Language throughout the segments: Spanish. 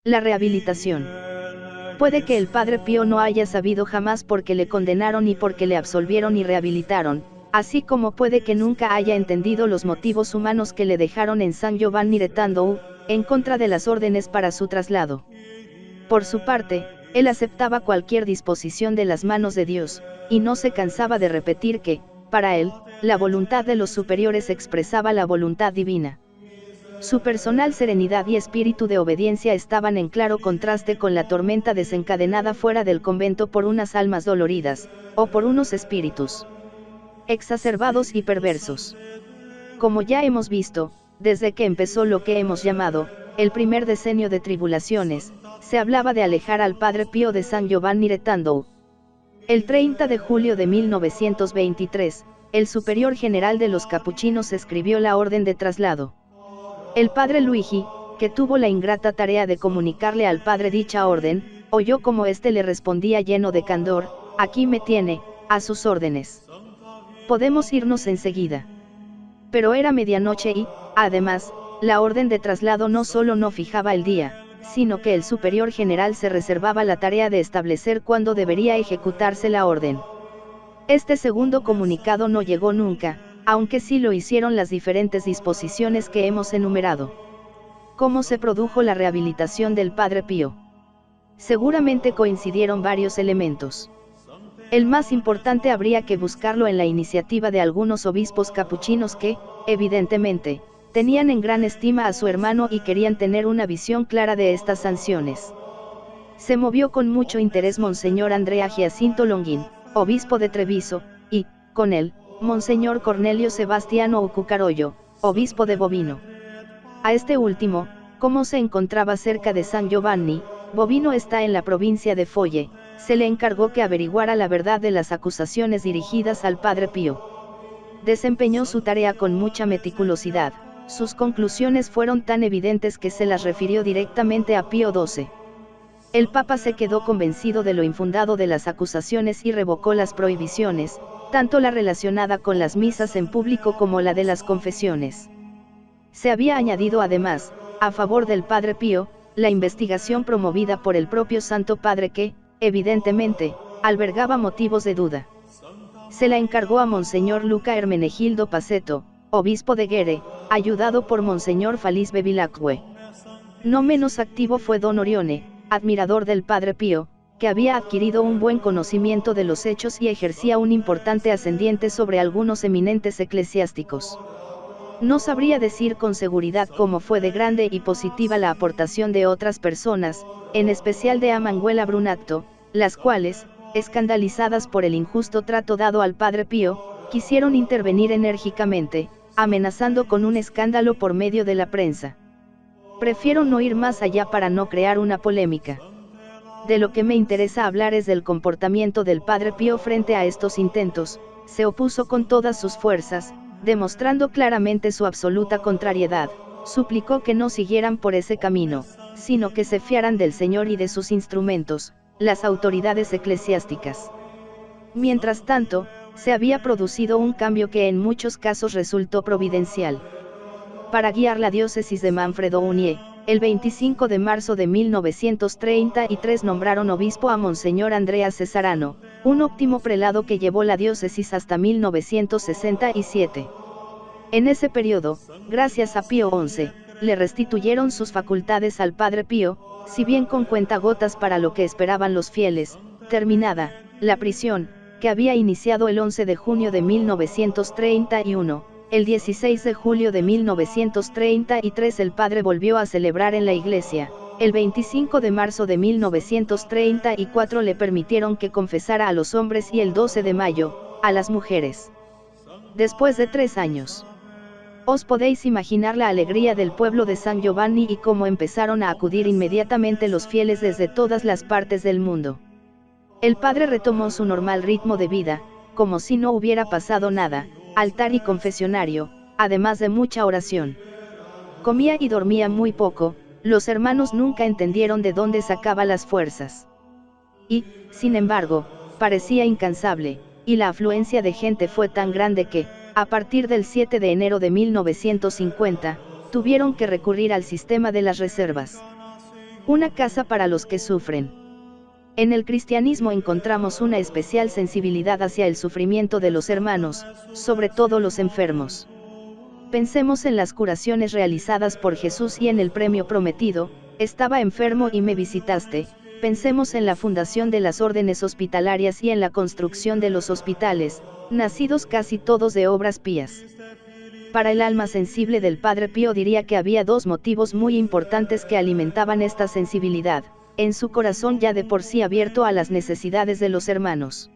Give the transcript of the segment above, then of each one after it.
La rehabilitación. Puede que el Padre Pío no haya sabido jamás por qué le condenaron y por qué le absolvieron y rehabilitaron, así como puede que nunca haya entendido los motivos humanos que le dejaron en San Giovanni de Tandou, en contra de las órdenes para su traslado. Por su parte, él aceptaba cualquier disposición de las manos de Dios, y no se cansaba de repetir que, para él, la voluntad de los superiores expresaba la voluntad divina. Su personal serenidad y espíritu de obediencia estaban en claro contraste con la tormenta desencadenada fuera del convento por unas almas doloridas, o por unos espíritus exacerbados y perversos. Como ya hemos visto, desde que empezó lo que hemos llamado, el primer decenio de tribulaciones, se hablaba de alejar al Padre Pío de San Giovanni de Tandou. El 30 de julio de 1923, el superior general de los capuchinos escribió la orden de traslado. El padre Luigi, que tuvo la ingrata tarea de comunicarle al padre dicha orden, oyó como éste le respondía lleno de candor: aquí me tiene, a sus órdenes. Podemos irnos enseguida. Pero era medianoche y, además, la orden de traslado no solo no fijaba el día, sino que el superior general se reservaba la tarea de establecer cuándo debería ejecutarse la orden. Este segundo comunicado no llegó nunca, aunque sí lo hicieron las diferentes disposiciones que hemos enumerado. ¿Cómo se produjo la rehabilitación del Padre Pío? Seguramente coincidieron varios elementos. El más importante habría que buscarlo en la iniciativa de algunos obispos capuchinos que, evidentemente, tenían en gran estima a su hermano y querían tener una visión clara de estas sanciones. Se movió con mucho interés Monseñor Andrea Giacinto Longuín, obispo de Treviso, y, con él, Monseñor Cornelio Sebastiano Ucucarollo, obispo de Bovino. A este último, como se encontraba cerca de San Giovanni, Bovino está en la provincia de Folle, se le encargó que averiguara la verdad de las acusaciones dirigidas al Padre Pío. Desempeñó su tarea con mucha meticulosidad, sus conclusiones fueron tan evidentes que se las refirió directamente a Pío XII. El Papa se quedó convencido de lo infundado de las acusaciones y revocó las prohibiciones, tanto la relacionada con las misas en público como la de las confesiones. Se había añadido además, a favor del Padre Pío, la investigación promovida por el propio Santo Padre que, evidentemente, albergaba motivos de duda. Se la encargó a Monseñor Luca Hermenegildo Paceto, obispo de Guere, ayudado por Monseñor Faliz Bevilacque. No menos activo fue don Orione, admirador del Padre Pío, que había adquirido un buen conocimiento de los hechos y ejercía un importante ascendiente sobre algunos eminentes eclesiásticos. No sabría decir con seguridad cómo fue de grande y positiva la aportación de otras personas, en especial de Amanuela Brunatto, las cuales, escandalizadas por el injusto trato dado al Padre Pío, quisieron intervenir enérgicamente, amenazando con un escándalo por medio de la prensa. Prefiero no ir más allá para no crear una polémica. De lo que me interesa hablar es del comportamiento del Padre Pío frente a estos intentos. Se opuso con todas sus fuerzas, demostrando claramente su absoluta contrariedad, suplicó que no siguieran por ese camino, sino que se fiaran del Señor y de sus instrumentos, las autoridades eclesiásticas. Mientras tanto, se había producido un cambio que en muchos casos resultó providencial. Para guiar la diócesis de Manfredo Unié, el 25 de marzo de 1933 nombraron obispo a Monseñor Andrea Cesarano, un óptimo prelado que llevó la diócesis hasta 1967. En ese periodo, gracias a Pío XI, le restituyeron sus facultades al Padre Pío, si bien con cuentagotas para lo que esperaban los fieles. Terminada la prisión, que había iniciado el 11 de junio de 1931, el 16 de julio de 1933 el padre volvió a celebrar en la iglesia. El 25 de marzo de 1934 le permitieron que confesara a los hombres y el 12 de mayo, a las mujeres. Después de 3 años. Os podéis imaginar la alegría del pueblo de San Giovanni y cómo empezaron a acudir inmediatamente los fieles desde todas las partes del mundo. El padre retomó su normal ritmo de vida, como si no hubiera pasado nada, altar y confesionario, además de mucha oración. Comía y dormía muy poco, los hermanos nunca entendieron de dónde sacaba las fuerzas. Y, sin embargo, parecía incansable, y la afluencia de gente fue tan grande que, a partir del 7 de enero de 1950, tuvieron que recurrir al sistema de las reservas. Una casa para los que sufren. En el cristianismo encontramos una especial sensibilidad hacia el sufrimiento de los hermanos, sobre todo los enfermos. Pensemos en las curaciones realizadas por Jesús y en el premio prometido, estaba enfermo y me visitaste. Pensemos en la fundación de las órdenes hospitalarias y en la construcción de los hospitales, nacidos casi todos de obras pías. Para el alma sensible del Padre Pío diría que había dos motivos muy importantes que alimentaban esta sensibilidad, en su corazón ya de por sí abierto a las necesidades de los hermanos.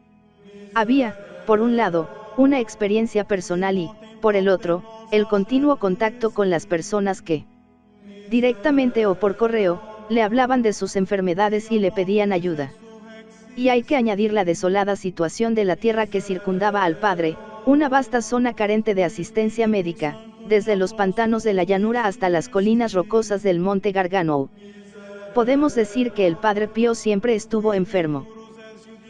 Había, por un lado, una experiencia personal y, por el otro, el continuo contacto con las personas que, directamente o por correo, le hablaban de sus enfermedades y le pedían ayuda. Y hay que añadir la desolada situación de la tierra que circundaba al Padre, una vasta zona carente de asistencia médica, desde los pantanos de la llanura hasta las colinas rocosas del monte Gargano. Podemos decir que el Padre Pío siempre estuvo enfermo.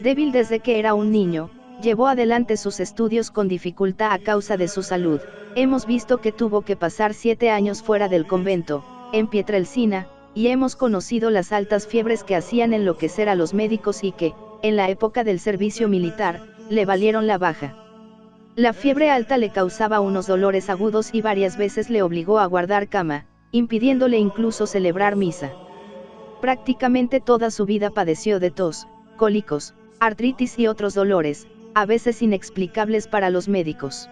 Débil desde que era un niño, llevó adelante sus estudios con dificultad a causa de su salud. Hemos visto que tuvo que pasar 7 años fuera del convento, en Pietrelcina, y hemos conocido las altas fiebres que hacían enloquecer a los médicos y que, en la época del servicio militar, le valieron la baja. La fiebre alta le causaba unos dolores agudos y varias veces le obligó a guardar cama, impidiéndole incluso celebrar misa. Prácticamente toda su vida padeció de tos, cólicos, artritis y otros dolores, a veces inexplicables para los médicos.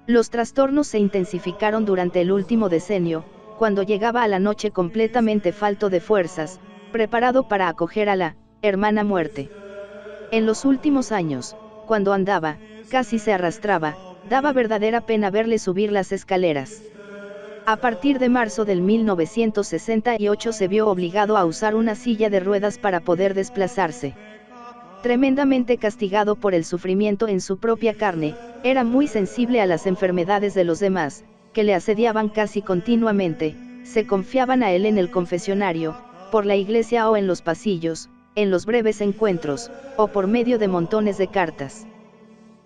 Los trastornos se intensificaron durante el último decenio, cuando llegaba a la noche completamente falto de fuerzas, preparado para acoger a la hermana muerte. En los últimos años, cuando andaba, casi se arrastraba, daba verdadera pena verle subir las escaleras. A partir de marzo del 1968 se vio obligado a usar una silla de ruedas para poder desplazarse. Tremendamente castigado por el sufrimiento en su propia carne, era muy sensible a las enfermedades de los demás, que le asediaban casi continuamente, se confiaban a él en el confesionario, por la iglesia o en los pasillos, en los breves encuentros, o por medio de montones de cartas.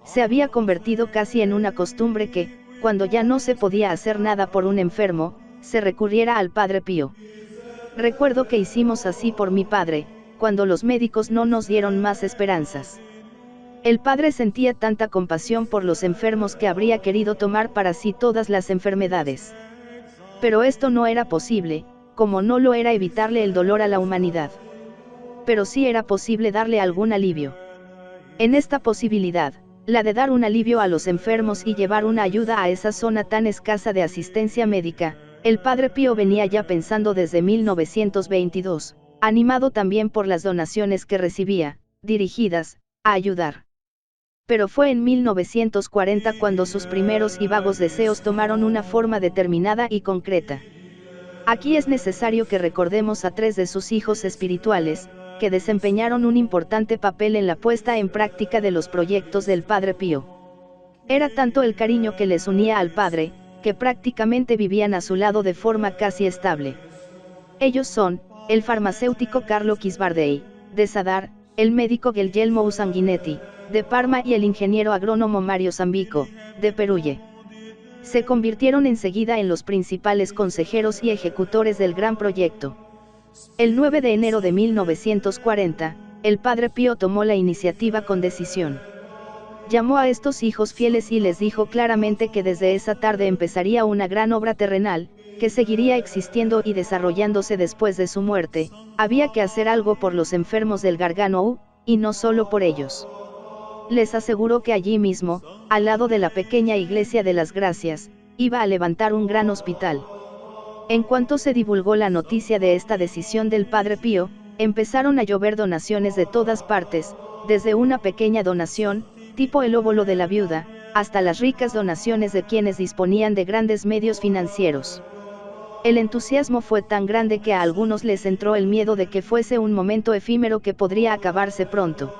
Se había convertido casi en una costumbre que, cuando ya no se podía hacer nada por un enfermo, se recurriera al Padre Pío. Recuerdo que hicimos así por mi padre, cuando los médicos no nos dieron más esperanzas. El padre sentía tanta compasión por los enfermos que habría querido tomar para sí todas las enfermedades. Pero esto no era posible, como no lo era evitarle el dolor a la humanidad. Pero sí era posible darle algún alivio. En esta posibilidad, la de dar un alivio a los enfermos y llevar una ayuda a esa zona tan escasa de asistencia médica, el Padre Pío venía ya pensando desde 1922, animado también por las donaciones que recibía, dirigidas a ayudar. Pero fue en 1940 cuando sus primeros y vagos deseos tomaron una forma determinada y concreta. Aquí es necesario que recordemos a 3 de sus hijos espirituales, que desempeñaron un importante papel en la puesta en práctica de los proyectos del Padre Pío. Era tanto el cariño que les unía al Padre, que prácticamente vivían a su lado de forma casi estable. Ellos son, el farmacéutico Carlo Quisbardei, de Sadar, el médico Guglielmo Usanguinetti, de Parma y el ingeniero agrónomo Mario Zambico, de Perulle. Se convirtieron enseguida en los principales consejeros y ejecutores del gran proyecto. El 9 de enero de 1940, el Padre Pío tomó la iniciativa con decisión. Llamó a estos hijos fieles y les dijo claramente que desde esa tarde empezaría una gran obra terrenal, que seguiría existiendo y desarrollándose después de su muerte. Había que hacer algo por los enfermos del Gargano, y no solo por ellos. Les aseguró que allí mismo, al lado de la pequeña iglesia de las Gracias, iba a levantar un gran hospital. En cuanto se divulgó la noticia de esta decisión del Padre Pío, empezaron a llover donaciones de todas partes, desde una pequeña donación, tipo el óvulo de la viuda, hasta las ricas donaciones de quienes disponían de grandes medios financieros. El entusiasmo fue tan grande que a algunos les entró el miedo de que fuese un momento efímero que podría acabarse pronto.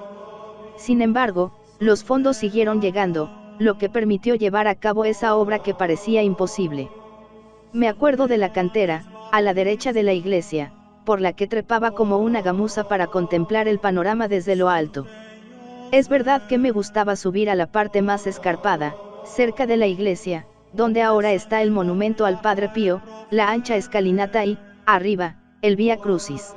Sin embargo, los fondos siguieron llegando, lo que permitió llevar a cabo esa obra que parecía imposible. Me acuerdo de la cantera, a la derecha de la iglesia, por la que trepaba como una gamuza para contemplar el panorama desde lo alto. Es verdad que me gustaba subir a la parte más escarpada, cerca de la iglesia, donde ahora está el monumento al Padre Pío, la ancha escalinata y, arriba, el Vía Crucis.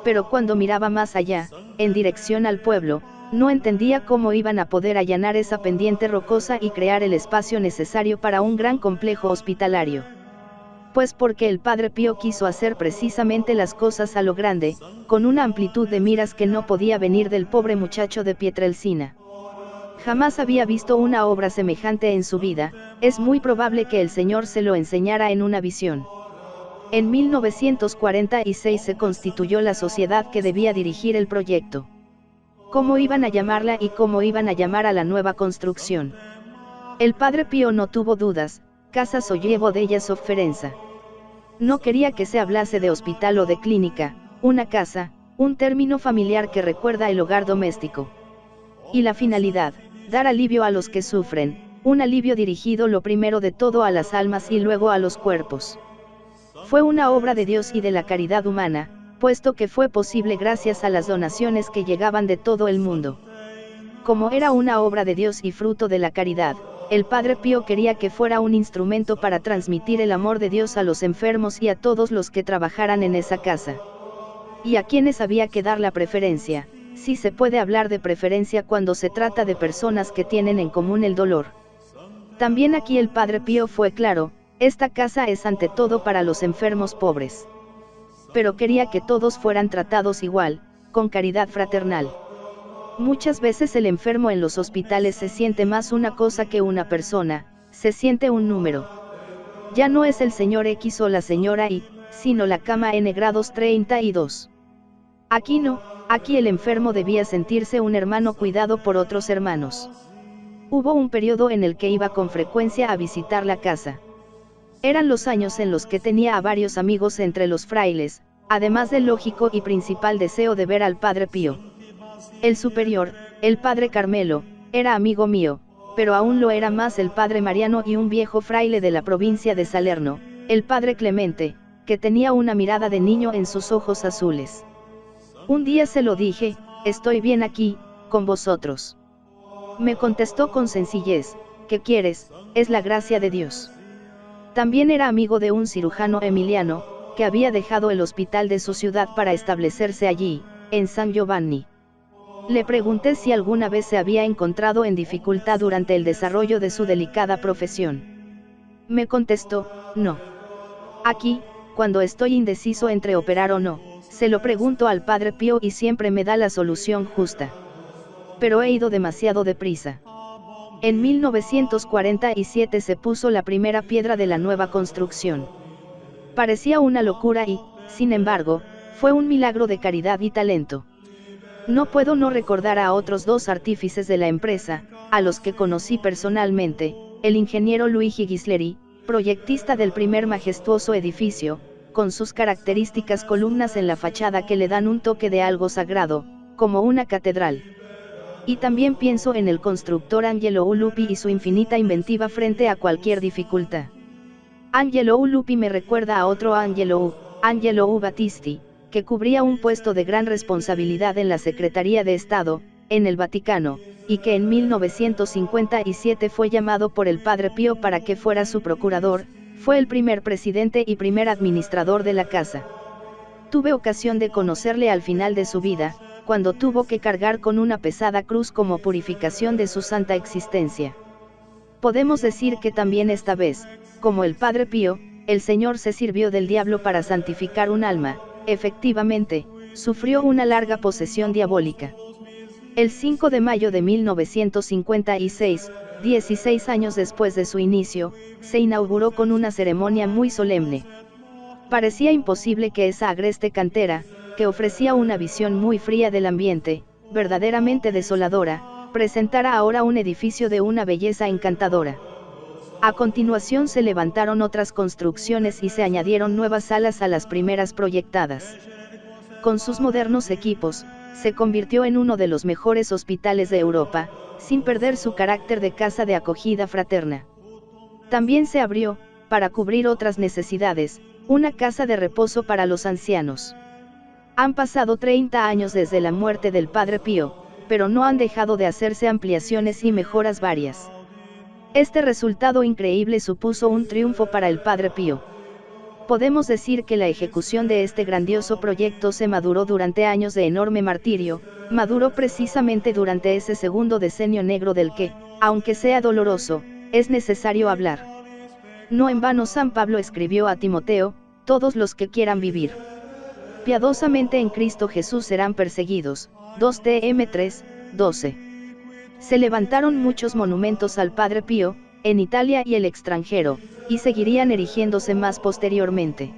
Pero cuando miraba más allá, en dirección al pueblo, no entendía cómo iban a poder allanar esa pendiente rocosa y crear el espacio necesario para un gran complejo hospitalario. Pues porque el Padre Pío quiso hacer precisamente las cosas a lo grande, con una amplitud de miras que no podía venir del pobre muchacho de Pietrelcina. Jamás había visto una obra semejante en su vida, es muy probable que el Señor se lo enseñara en una visión. En 1946 se constituyó la sociedad que debía dirigir el proyecto. ¿Cómo iban a llamarla y cómo iban a llamar a la nueva construcción? El Padre Pío no tuvo dudas, Casa Sollevo della Sofferenza. No quería que se hablase de hospital o de clínica, una casa, un término familiar que recuerda el hogar doméstico. Y la finalidad, dar alivio a los que sufren, un alivio dirigido lo primero de todo a las almas y luego a los cuerpos. Fue una obra de Dios y de la caridad humana, puesto que fue posible gracias a las donaciones que llegaban de todo el mundo. Como era una obra de Dios y fruto de la caridad, el Padre Pío quería que fuera un instrumento para transmitir el amor de Dios a los enfermos y a todos los que trabajaran en esa casa. Y a quienes había que dar la preferencia, si se puede hablar de preferencia cuando se trata de personas que tienen en común el dolor. También aquí el Padre Pío fue claro, esta casa es ante todo para los enfermos pobres. Pero quería que todos fueran tratados igual, con caridad fraternal. Muchas veces el enfermo en los hospitales se siente más una cosa que una persona, se siente un número. Ya no es el señor X o la señora Y, sino la cama N grados 32. Aquí no, aquí el enfermo debía sentirse un hermano cuidado por otros hermanos. Hubo un periodo en el que iba con frecuencia a visitar la casa. Eran los años en los que tenía a varios amigos entre los frailes, además del lógico y principal deseo de ver al Padre Pío. El superior, el Padre Carmelo, era amigo mío, pero aún lo era más el Padre Mariano y un viejo fraile de la provincia de Salerno, el Padre Clemente, que tenía una mirada de niño en sus ojos azules. Un día se lo dije, estoy bien aquí, con vosotros. Me contestó con sencillez, ¿qué quieres? Es la gracia de Dios. También era amigo de un cirujano emiliano, que había dejado el hospital de su ciudad para establecerse allí, en San Giovanni. Le pregunté si alguna vez se había encontrado en dificultad durante el desarrollo de su delicada profesión. Me contestó, no. Aquí, cuando estoy indeciso entre operar o no, se lo pregunto al Padre Pío y siempre me da la solución justa. Pero he ido demasiado deprisa. En 1947 se puso la primera piedra de la nueva construcción. Parecía una locura y, sin embargo, fue un milagro de caridad y talento. No puedo no recordar a otros dos artífices de la empresa, a los que conocí personalmente, el ingeniero Luigi Ghisleri, proyectista del primer majestuoso edificio, con sus características columnas en la fachada que le dan un toque de algo sagrado, como una catedral. Y también pienso en el constructor Angelo Lupi y su infinita inventiva frente a cualquier dificultad. Angelo Lupi me recuerda a otro Angelo Battisti, que cubría un puesto de gran responsabilidad en la Secretaría de Estado, en el Vaticano, y que en 1957 fue llamado por el Padre Pío para que fuera su procurador, fue el primer presidente y primer administrador de la casa. Tuve ocasión de conocerle al final de su vida, cuando tuvo que cargar con una pesada cruz como purificación de su santa existencia. Podemos decir que también esta vez, como el Padre Pío, el Señor se sirvió del diablo para santificar un alma. Efectivamente, sufrió una larga posesión diabólica. El 5 de mayo de 1956, 16 años después de su inicio, se inauguró con una ceremonia muy solemne. Parecía imposible que esa agreste cantera, que ofrecía una visión muy fría del ambiente, verdaderamente desoladora, presentara ahora un edificio de una belleza encantadora. A continuación se levantaron otras construcciones y se añadieron nuevas salas a las primeras proyectadas. Con sus modernos equipos, se convirtió en uno de los mejores hospitales de Europa, sin perder su carácter de casa de acogida fraterna. También se abrió, para cubrir otras necesidades, una casa de reposo para los ancianos. Han pasado 30 años desde la muerte del Padre Pío, pero no han dejado de hacerse ampliaciones y mejoras varias. Este resultado increíble supuso un triunfo para el Padre Pío. Podemos decir que la ejecución de este grandioso proyecto se maduró durante años de enorme martirio, maduró precisamente durante ese segundo decenio negro del que, aunque sea doloroso, es necesario hablar. No en vano San Pablo escribió a Timoteo: todos los que quieran vivir piadosamente en Cristo Jesús serán perseguidos. 2 Tim 3, 12. Se levantaron muchos monumentos al Padre Pío, en Italia y el extranjero, y seguirían erigiéndose más posteriormente.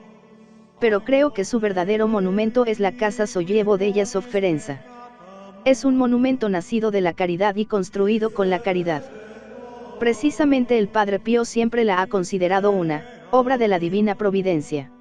Pero creo que su verdadero monumento es la Casa Sollievo della Sofferenza. Es un monumento nacido de la caridad y construido con la caridad. Precisamente el Padre Pío siempre la ha considerado una obra de la divina providencia.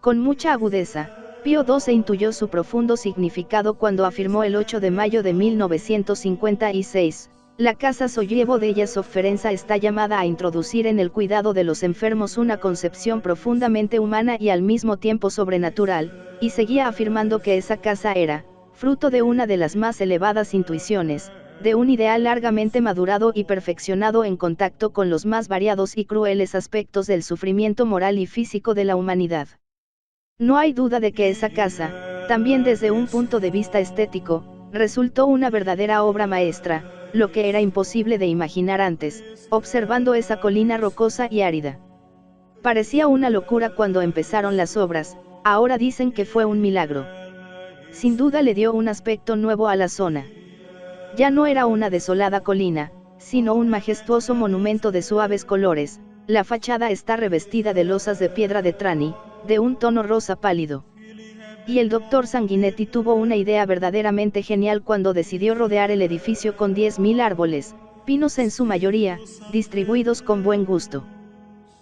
Con mucha agudeza, Pío XII intuyó su profundo significado cuando afirmó el 8 de mayo de 1956, la Casa Sollievo della Sofferenza está llamada a introducir en el cuidado de los enfermos una concepción profundamente humana y al mismo tiempo sobrenatural, y seguía afirmando que esa casa era fruto de una de las más elevadas intuiciones, de un ideal largamente madurado y perfeccionado en contacto con los más variados y crueles aspectos del sufrimiento moral y físico de la humanidad. No hay duda de que esa casa, también desde un punto de vista estético, resultó una verdadera obra maestra, lo que era imposible de imaginar antes, observando esa colina rocosa y árida. Parecía una locura cuando empezaron las obras, ahora dicen que fue un milagro. Sin duda le dio un aspecto nuevo a la zona. Ya no era una desolada colina, sino un majestuoso monumento de suaves colores. La fachada está revestida de losas de piedra de Trani, de un tono rosa pálido. Y el doctor Sanguinetti tuvo una idea verdaderamente genial cuando decidió rodear el edificio con 10.000 árboles, pinos en su mayoría, distribuidos con buen gusto.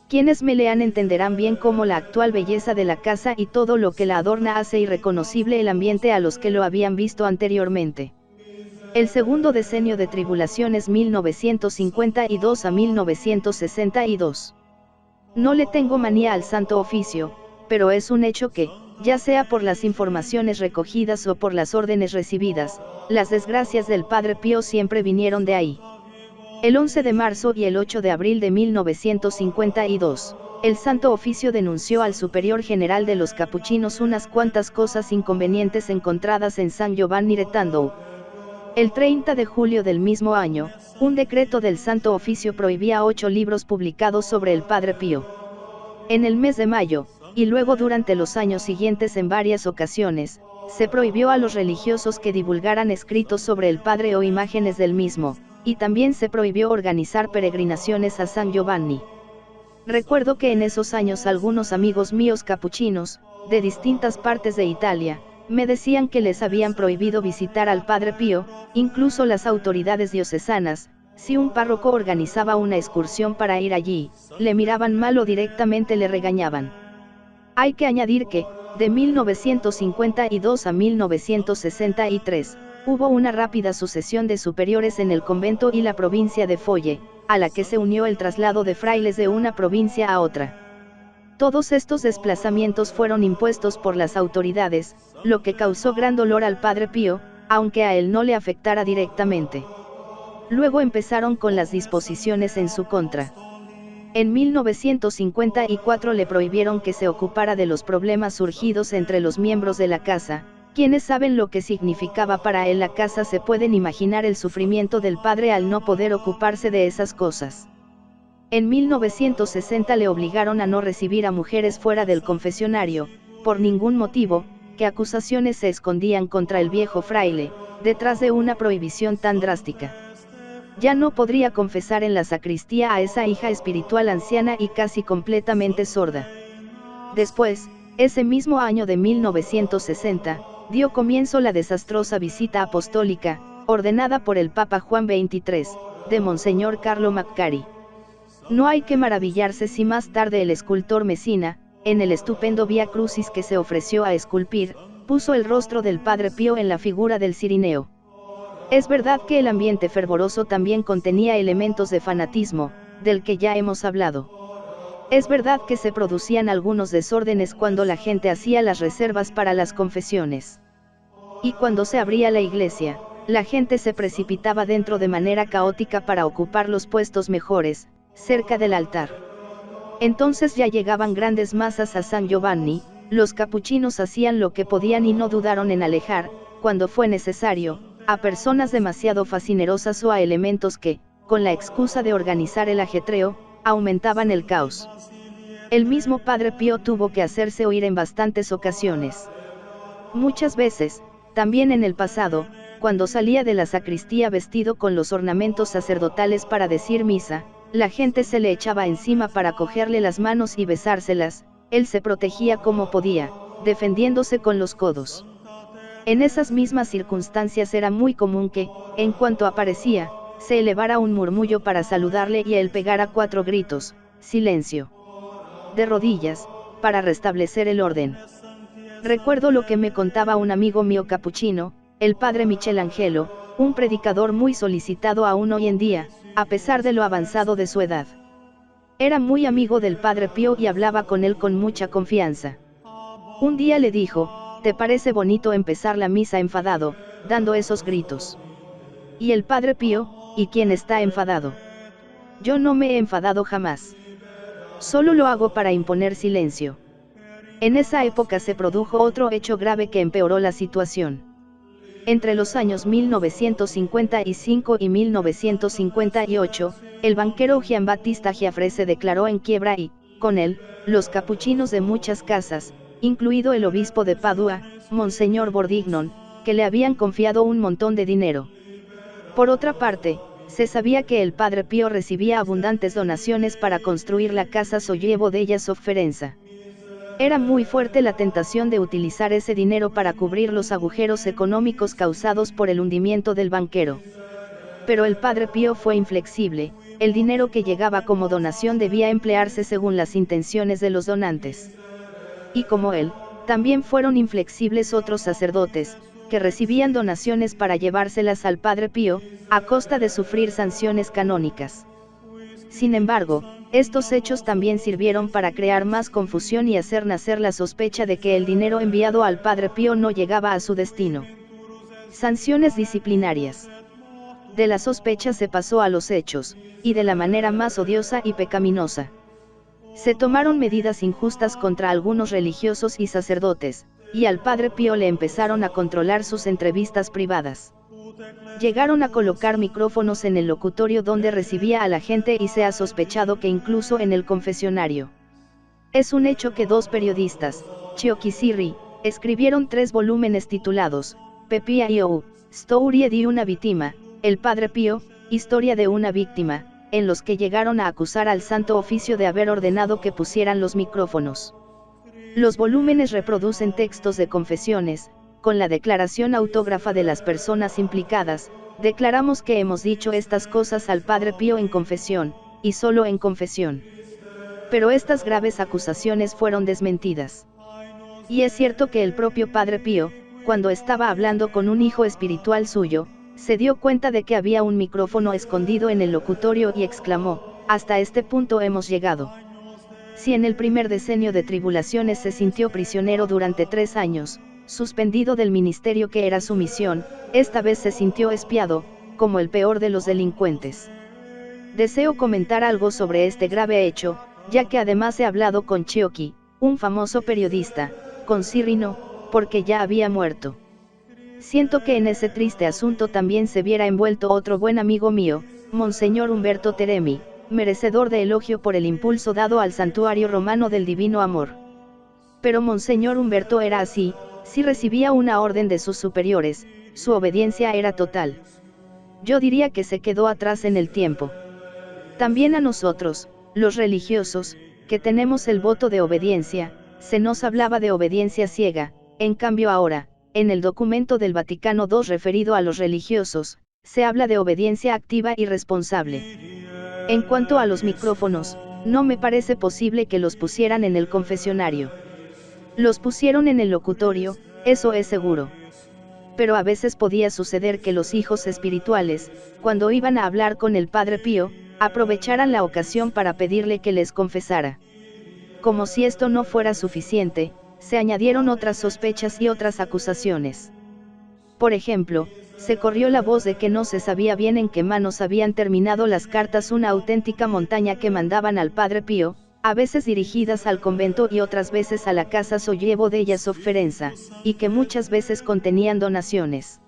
Quienes me lean entenderán bien cómo la actual belleza de la casa y todo lo que la adorna hace irreconocible el ambiente a los que lo habían visto anteriormente. El segundo decenio de tribulaciones 1952 a 1962. No le tengo manía al Santo Oficio, pero es un hecho que, ya sea por las informaciones recogidas o por las órdenes recibidas, las desgracias del Padre Pío siempre vinieron de ahí. El 11 de marzo y el 8 de abril de 1952, el Santo Oficio denunció al Superior General de los Capuchinos unas cuantas cosas inconvenientes encontradas en San Giovanni Rettando. El 30 de julio del mismo año, un decreto del Santo Oficio prohibía 8 libros publicados sobre el Padre Pío. En el mes de mayo, y luego durante los años siguientes en varias ocasiones, se prohibió a los religiosos que divulgaran escritos sobre el Padre o imágenes del mismo, y también se prohibió organizar peregrinaciones a San Giovanni. Recuerdo que en esos años algunos amigos míos capuchinos, de distintas partes de Italia, me decían que les habían prohibido visitar al Padre Pío, incluso las autoridades diocesanas. Si un párroco organizaba una excursión para ir allí, le miraban mal o directamente le regañaban. Hay que añadir que, de 1952 a 1963, hubo una rápida sucesión de superiores en el convento y la provincia de Foggia, a la que se unió el traslado de frailes de una provincia a otra. Todos estos desplazamientos fueron impuestos por las autoridades, lo que causó gran dolor al Padre Pío, aunque a él no le afectara directamente. Luego empezaron con las disposiciones en su contra. En 1954 le prohibieron que se ocupara de los problemas surgidos entre los miembros de la casa. Quienes saben lo que significaba para él la casa se pueden imaginar el sufrimiento del padre al no poder ocuparse de esas cosas. En 1960 le obligaron a no recibir a mujeres fuera del confesionario, por ningún motivo, que acusaciones se escondían contra el viejo fraile, detrás de una prohibición tan drástica. Ya no podría confesar en la sacristía a esa hija espiritual anciana y casi completamente sorda. Después, ese mismo año de 1960, dio comienzo la desastrosa visita apostólica, ordenada por el Papa Juan XXIII, de Monseñor Carlo Maccari. No hay que maravillarse si más tarde el escultor Messina, en el estupendo Vía Crucis que se ofreció a esculpir, puso el rostro del Padre Pío en la figura del Cirineo. Es verdad que el ambiente fervoroso también contenía elementos de fanatismo, del que ya hemos hablado. Es verdad que se producían algunos desórdenes cuando la gente hacía las reservas para las confesiones. Y cuando se abría la iglesia, la gente se precipitaba dentro de manera caótica para ocupar los puestos mejores, cerca del altar. Entonces ya llegaban grandes masas a San Giovanni, los capuchinos hacían lo que podían y no dudaron en alejar, cuando fue necesario, a personas demasiado fascinerosas o a elementos que, con la excusa de organizar el ajetreo, aumentaban el caos. El mismo Padre Pío tuvo que hacerse oír en bastantes ocasiones. Muchas veces, también en el pasado, cuando salía de la sacristía vestido con los ornamentos sacerdotales para decir misa, la gente se le echaba encima para cogerle las manos y besárselas, él se protegía como podía, defendiéndose con los codos. En esas mismas circunstancias era muy común que, en cuanto aparecía, se elevara un murmullo para saludarle y él pegara 4 gritos: silencio. De rodillas, para restablecer el orden. Recuerdo lo que me contaba un amigo mío capuchino, el padre Michelangelo, un predicador muy solicitado aún hoy en día, a pesar de lo avanzado de su edad. Era muy amigo del Padre Pío y hablaba con él con mucha confianza. Un día le dijo: ¿te parece bonito empezar la misa enfadado, dando esos gritos? Y el Padre Pío: ¿y quién está enfadado? Yo no me he enfadado jamás. Solo lo hago para imponer silencio. En esa época se produjo otro hecho grave que empeoró la situación. Entre los años 1955 y 1958, el banquero Giambattista Giaffre se declaró en quiebra y, con él, los capuchinos de muchas casas, incluido el obispo de Padua, Monseñor Bordignon, que le habían confiado un montón de dinero. Por otra parte, se sabía que el Padre Pío recibía abundantes donaciones para construir la casa Sollievo della Sofferenza. Era muy fuerte la tentación de utilizar ese dinero para cubrir los agujeros económicos causados por el hundimiento del banquero. Pero el Padre Pío fue inflexible, el dinero que llegaba como donación debía emplearse según las intenciones de los donantes. Y como él, también fueron inflexibles otros sacerdotes, que recibían donaciones para llevárselas al Padre Pío, a costa de sufrir sanciones canónicas. Sin embargo, estos hechos también sirvieron para crear más confusión y hacer nacer la sospecha de que el dinero enviado al Padre Pío no llegaba a su destino. Sanciones disciplinarias. De la sospecha se pasó a los hechos, y de la manera más odiosa y pecaminosa. Se tomaron medidas injustas contra algunos religiosos y sacerdotes, y al Padre Pío le empezaron a controlar sus entrevistas privadas. Llegaron a colocar micrófonos en el locutorio donde recibía a la gente y se ha sospechado que incluso en el confesionario. Es un hecho que 2 periodistas, Chiocchi Sirri, escribieron 3 volúmenes titulados, Pepia Iou, Storie di una vittima, El Padre Pío, Historia de una víctima, en los que llegaron a acusar al Santo Oficio de haber ordenado que pusieran los micrófonos. Los volúmenes reproducen textos de confesiones, con la declaración autógrafa de las personas implicadas. Declaramos que hemos dicho estas cosas al Padre Pío en confesión, y solo en confesión. Pero estas graves acusaciones fueron desmentidas. Y es cierto que el propio Padre Pío, cuando estaba hablando con un hijo espiritual suyo, se dio cuenta de que había un micrófono escondido en el locutorio y exclamó: hasta este punto hemos llegado. Si en el primer decenio de tribulaciones se sintió prisionero durante 3 años, suspendido del ministerio que era su misión, esta vez se sintió espiado, como el peor de los delincuentes. Deseo comentar algo sobre este grave hecho, ya que además he hablado con Chiocchi, un famoso periodista, con Sirri no, porque ya había muerto. Siento que en ese triste asunto también se viera envuelto otro buen amigo mío, Monseñor Umberto Teremi, merecedor de elogio por el impulso dado al santuario romano del Divino Amor. Pero Monseñor Umberto era así: si recibía una orden de sus superiores, su obediencia era total. Yo diría que se quedó atrás en el tiempo. También a nosotros, los religiosos, que tenemos el voto de obediencia, se nos hablaba de obediencia ciega. En cambio ahora, en el documento del Vaticano II referido a los religiosos, se habla de obediencia activa y responsable. En cuanto a los micrófonos, no me parece posible que los pusieran en el confesionario. Los pusieron en el locutorio, eso es seguro. Pero a veces podía suceder que los hijos espirituales, cuando iban a hablar con el Padre Pío, aprovecharan la ocasión para pedirle que les confesara. Como si esto no fuera suficiente, se añadieron otras sospechas y otras acusaciones. Por ejemplo, se corrió la voz de que no se sabía bien en qué manos habían terminado las cartas, una auténtica montaña que mandaban al Padre Pío, a veces dirigidas al convento y otras veces a la casa Sollevo della Sofferenza, y que muchas veces contenían donaciones.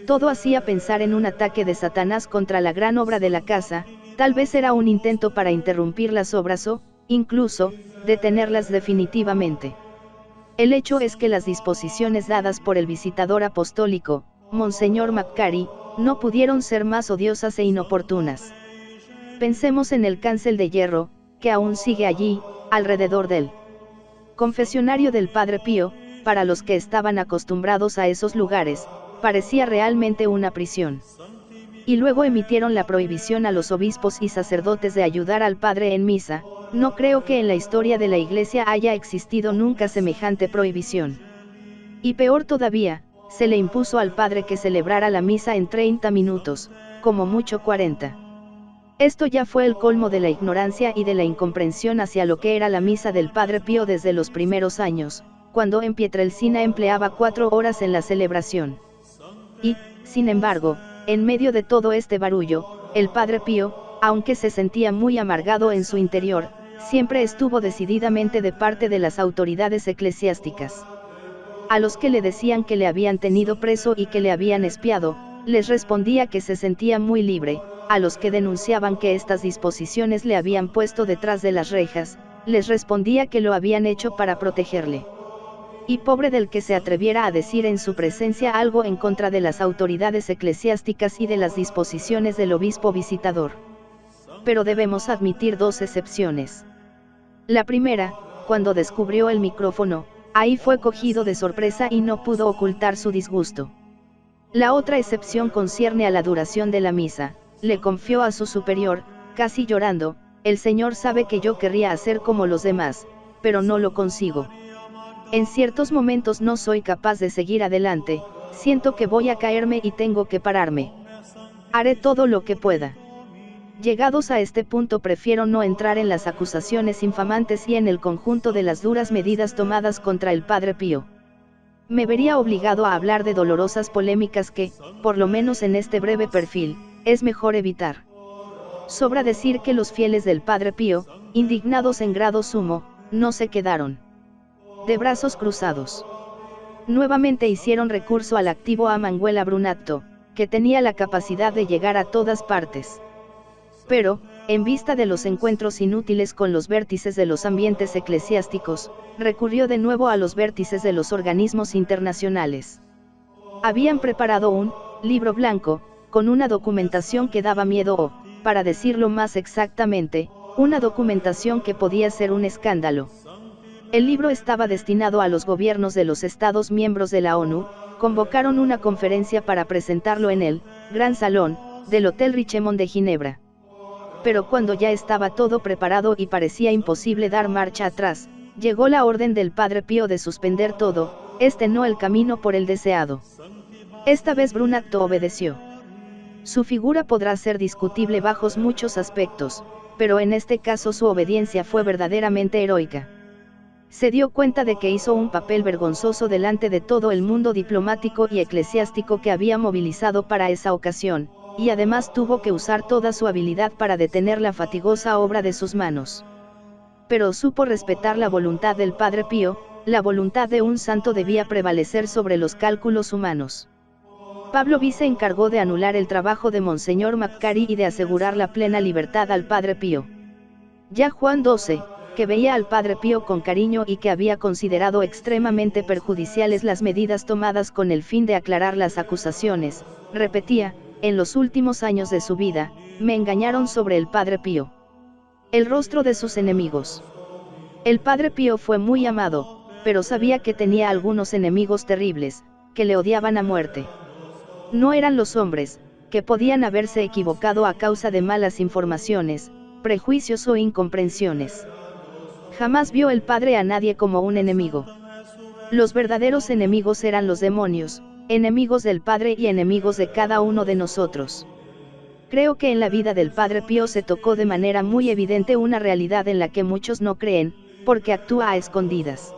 Todo hacía pensar en un ataque de Satanás contra la gran obra de la casa, tal vez era un intento para interrumpir las obras o, incluso, detenerlas definitivamente. El hecho es que las disposiciones dadas por el visitador apostólico, Monseñor McCarry, no pudieron ser más odiosas e inoportunas. Pensemos en el cancel de hierro, que aún sigue allí, alrededor del confesionario del Padre Pío. Para los que estaban acostumbrados a esos lugares, parecía realmente una prisión. Y luego emitieron la prohibición a los obispos y sacerdotes de ayudar al Padre en misa. No creo que en la historia de la Iglesia haya existido nunca semejante prohibición. Y peor todavía, se le impuso al Padre que celebrara la misa en 30 minutos, como mucho 40. Esto ya fue el colmo de la ignorancia y de la incomprensión hacia lo que era la misa del Padre Pío desde los primeros años, cuando en Pietrelcina empleaba 4 horas en la celebración. Y, sin embargo, en medio de todo este barullo, el Padre Pío, aunque se sentía muy amargado en su interior, siempre estuvo decididamente de parte de las autoridades eclesiásticas. A los que le decían que le habían tenido preso y que le habían espiado, les respondía que se sentía muy libre. A los que denunciaban que estas disposiciones le habían puesto detrás de las rejas, les respondía que lo habían hecho para protegerle. Y pobre del que se atreviera a decir en su presencia algo en contra de las autoridades eclesiásticas y de las disposiciones del obispo visitador. Pero debemos admitir 2 excepciones. La primera, cuando descubrió el micrófono, ahí fue cogido de sorpresa y no pudo ocultar su disgusto. La otra excepción concierne a la duración de la misa. Le confió a su superior, casi llorando: el Señor sabe que yo querría hacer como los demás, pero no lo consigo. En ciertos momentos no soy capaz de seguir adelante, siento que voy a caerme y tengo que pararme. Haré todo lo que pueda. Llegados a este punto prefiero no entrar en las acusaciones infamantes y en el conjunto de las duras medidas tomadas contra el Padre Pío. Me vería obligado a hablar de dolorosas polémicas que, por lo menos en este breve perfil, es mejor evitar. Sobra decir que los fieles del Padre Pío, indignados en grado sumo, no se quedaron de brazos cruzados. Nuevamente hicieron recurso al activo a Manguela Brunatto, que tenía la capacidad de llegar a todas partes. Pero, en vista de los encuentros inútiles con los vértices de los ambientes eclesiásticos, recurrió de nuevo a los vértices de los organismos internacionales. Habían preparado un libro blanco, con una documentación que daba miedo o, para decirlo más exactamente, una documentación que podía ser un escándalo. El libro estaba destinado a los gobiernos de los Estados miembros de la ONU. Convocaron una conferencia para presentarlo en el Gran Salón del Hotel Richemont de Ginebra. Pero cuando ya estaba todo preparado y parecía imposible dar marcha atrás, llegó la orden del Padre Pío de suspender todo, no el camino por el deseado. Esta vez Brunatto obedeció. Su figura podrá ser discutible bajo muchos aspectos, pero en este caso su obediencia fue verdaderamente heroica. Se dio cuenta de que hizo un papel vergonzoso delante de todo el mundo diplomático y eclesiástico que había movilizado para esa ocasión, y además tuvo que usar toda su habilidad para detener la fatigosa obra de sus manos. Pero supo respetar la voluntad del Padre Pío. La voluntad de un santo debía prevalecer sobre los cálculos humanos. Pablo V se encargó de anular el trabajo de Monseñor McCarry y de asegurar la plena libertad al Padre Pío. Ya Juan XII, que veía al Padre Pío con cariño y que había considerado extremadamente perjudiciales las medidas tomadas con el fin de aclarar las acusaciones, repetía: en los últimos años de su vida, me engañaron sobre el Padre Pío. El rostro de sus enemigos. El Padre Pío fue muy amado, pero sabía que tenía algunos enemigos terribles, que le odiaban a muerte. No eran los hombres, que podían haberse equivocado a causa de malas informaciones, prejuicios o incomprensiones. Jamás vio el Padre a nadie como un enemigo. Los verdaderos enemigos eran los demonios, enemigos del Padre y enemigos de cada uno de nosotros. Creo que en la vida del Padre Pío se tocó de manera muy evidente una realidad en la que muchos no creen, porque actúa a escondidas.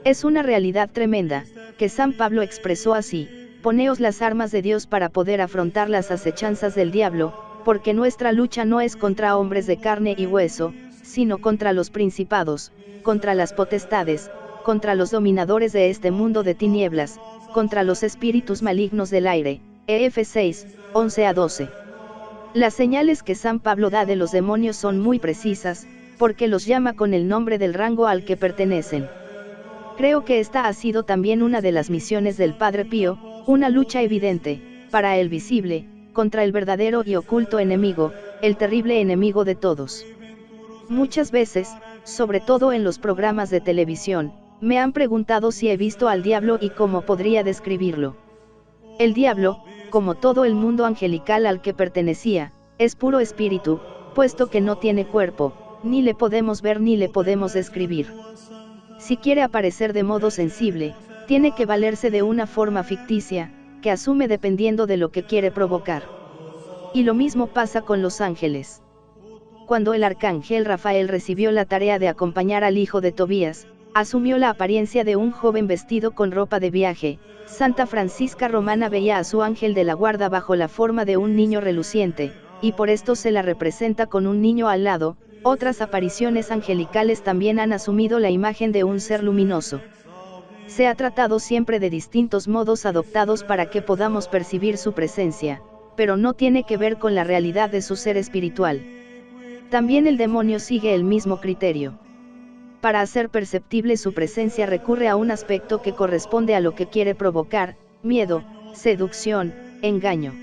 Es una realidad tremenda, que San Pablo expresó así: poneos las armas de Dios para poder afrontar las acechanzas del diablo, porque nuestra lucha no es contra hombres de carne y hueso, sino contra los principados, contra las potestades, contra los dominadores de este mundo de tinieblas, contra los espíritus malignos del aire. Ef 6, 11-12. Las señales que San Pablo da de los demonios son muy precisas, porque los llama con el nombre del rango al que pertenecen. Creo que esta ha sido también una de las misiones del Padre Pío, una lucha evidente, para el visible, contra el verdadero y oculto enemigo, el terrible enemigo de todos. Muchas veces, sobre todo en los programas de televisión, me han preguntado si he visto al diablo y cómo podría describirlo. El diablo, como todo el mundo angelical al que pertenecía, es puro espíritu, puesto que no tiene cuerpo, ni le podemos ver ni le podemos describir. Si quiere aparecer de modo sensible, tiene que valerse de una forma ficticia, que asume dependiendo de lo que quiere provocar. Y lo mismo pasa con los ángeles. Cuando el arcángel Rafael recibió la tarea de acompañar al hijo de Tobías, asumió la apariencia de un joven vestido con ropa de viaje. Santa Francisca Romana veía a su ángel de la guarda bajo la forma de un niño reluciente, y por esto se la representa con un niño al lado. Otras apariciones angelicales también han asumido la imagen de un ser luminoso. Se ha tratado siempre de distintos modos adoptados para que podamos percibir su presencia, pero no tiene que ver con la realidad de su ser espiritual. También el demonio sigue el mismo criterio. Para hacer perceptible su presencia recurre a un aspecto que corresponde a lo que quiere provocar: miedo, seducción, engaño.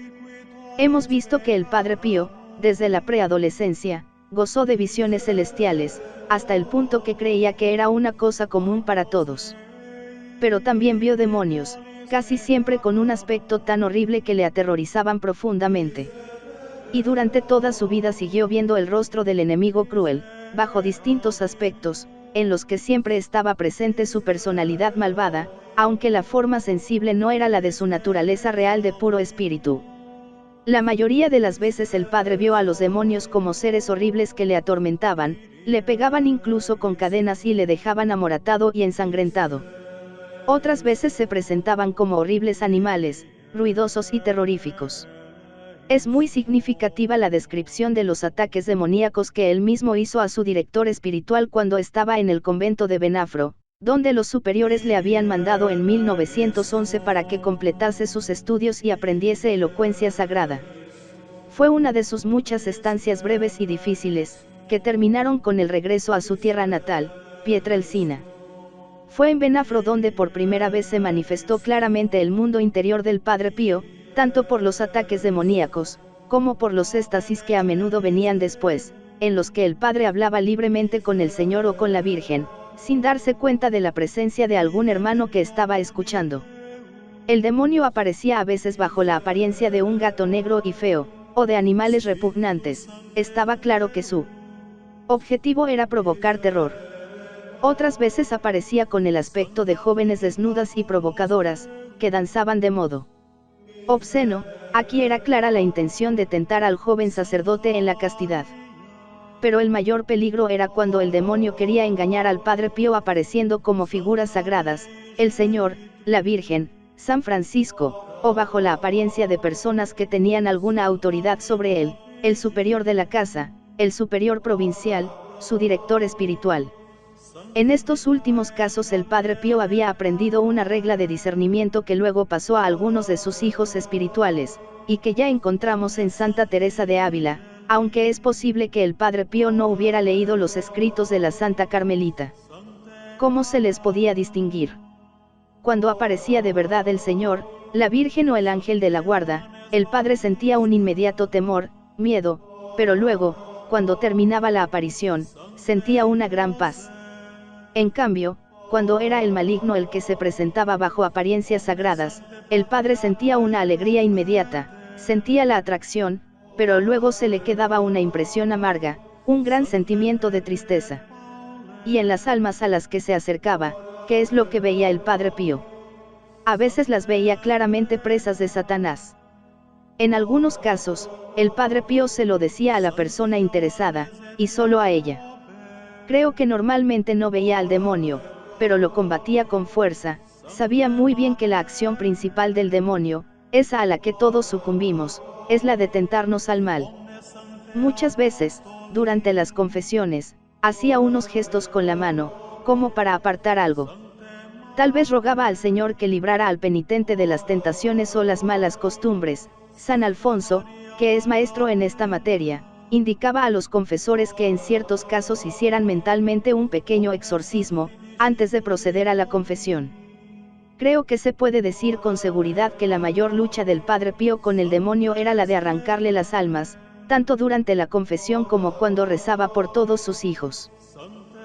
Hemos visto que el Padre Pío, desde la preadolescencia, gozó de visiones celestiales, hasta el punto que creía que era una cosa común para todos. Pero también vio demonios, casi siempre con un aspecto tan horrible que le aterrorizaban profundamente. Y durante toda su vida siguió viendo el rostro del enemigo cruel, bajo distintos aspectos, en los que siempre estaba presente su personalidad malvada, aunque la forma sensible no era la de su naturaleza real de puro espíritu. La mayoría de las veces el padre vio a los demonios como seres horribles que le atormentaban, le pegaban incluso con cadenas y le dejaban amoratado y ensangrentado. Otras veces se presentaban como horribles animales, ruidosos y terroríficos. Es muy significativa la descripción de los ataques demoníacos que él mismo hizo a su director espiritual cuando estaba en el convento de Benafro, donde los superiores le habían mandado en 1911 para que completase sus estudios y aprendiese elocuencia sagrada. Fue una de sus muchas estancias breves y difíciles, que terminaron con el regreso a su tierra natal, Pietrelcina. Fue en Benafro donde por primera vez se manifestó claramente el mundo interior del Padre Pío, tanto por los ataques demoníacos, como por los éxtasis que a menudo venían después, en los que el Padre hablaba libremente con el Señor o con la Virgen, sin darse cuenta de la presencia de algún hermano que estaba escuchando. El demonio aparecía a veces bajo la apariencia de un gato negro y feo, o de animales repugnantes. Estaba claro que su objetivo era provocar terror. Otras veces aparecía con el aspecto de jóvenes desnudas y provocadoras, que danzaban de modo obsceno. Aquí era clara la intención de tentar al joven sacerdote en la castidad. Pero el mayor peligro era cuando el demonio quería engañar al Padre Pío apareciendo como figuras sagradas, el Señor, la Virgen, San Francisco, o bajo la apariencia de personas que tenían alguna autoridad sobre él, el superior de la casa, el superior provincial, su director espiritual. En estos últimos casos el Padre Pío había aprendido una regla de discernimiento que luego pasó a algunos de sus hijos espirituales, y que ya encontramos en Santa Teresa de Ávila, aunque es posible que el Padre Pío no hubiera leído los escritos de la Santa Carmelita. ¿Cómo se les podía distinguir? Cuando aparecía de verdad el Señor, la Virgen o el ángel de la guarda, el Padre sentía un inmediato temor, miedo, pero luego, cuando terminaba la aparición, sentía una gran paz. En cambio, cuando era el maligno el que se presentaba bajo apariencias sagradas, el Padre sentía una alegría inmediata, sentía la atracción, pero luego se le quedaba una impresión amarga, un gran sentimiento de tristeza. Y en las almas a las que se acercaba, ¿qué es lo que veía el Padre Pío? A veces las veía claramente presas de Satanás. En algunos casos, el Padre Pío se lo decía a la persona interesada, y solo a ella. Creo que normalmente no veía al demonio, pero lo combatía con fuerza. Sabía muy bien que la acción principal del demonio, esa a la que todos sucumbimos, es la de tentarnos al mal. Muchas veces, durante las confesiones, hacía unos gestos con la mano, como para apartar algo. Tal vez rogaba al Señor que librara al penitente de las tentaciones o las malas costumbres. San Alfonso, que es maestro en esta materia, indicaba a los confesores que en ciertos casos hicieran mentalmente un pequeño exorcismo, antes de proceder a la confesión. Creo que se puede decir con seguridad que la mayor lucha del Padre Pío con el demonio era la de arrancarle las almas, tanto durante la confesión como cuando rezaba por todos sus hijos.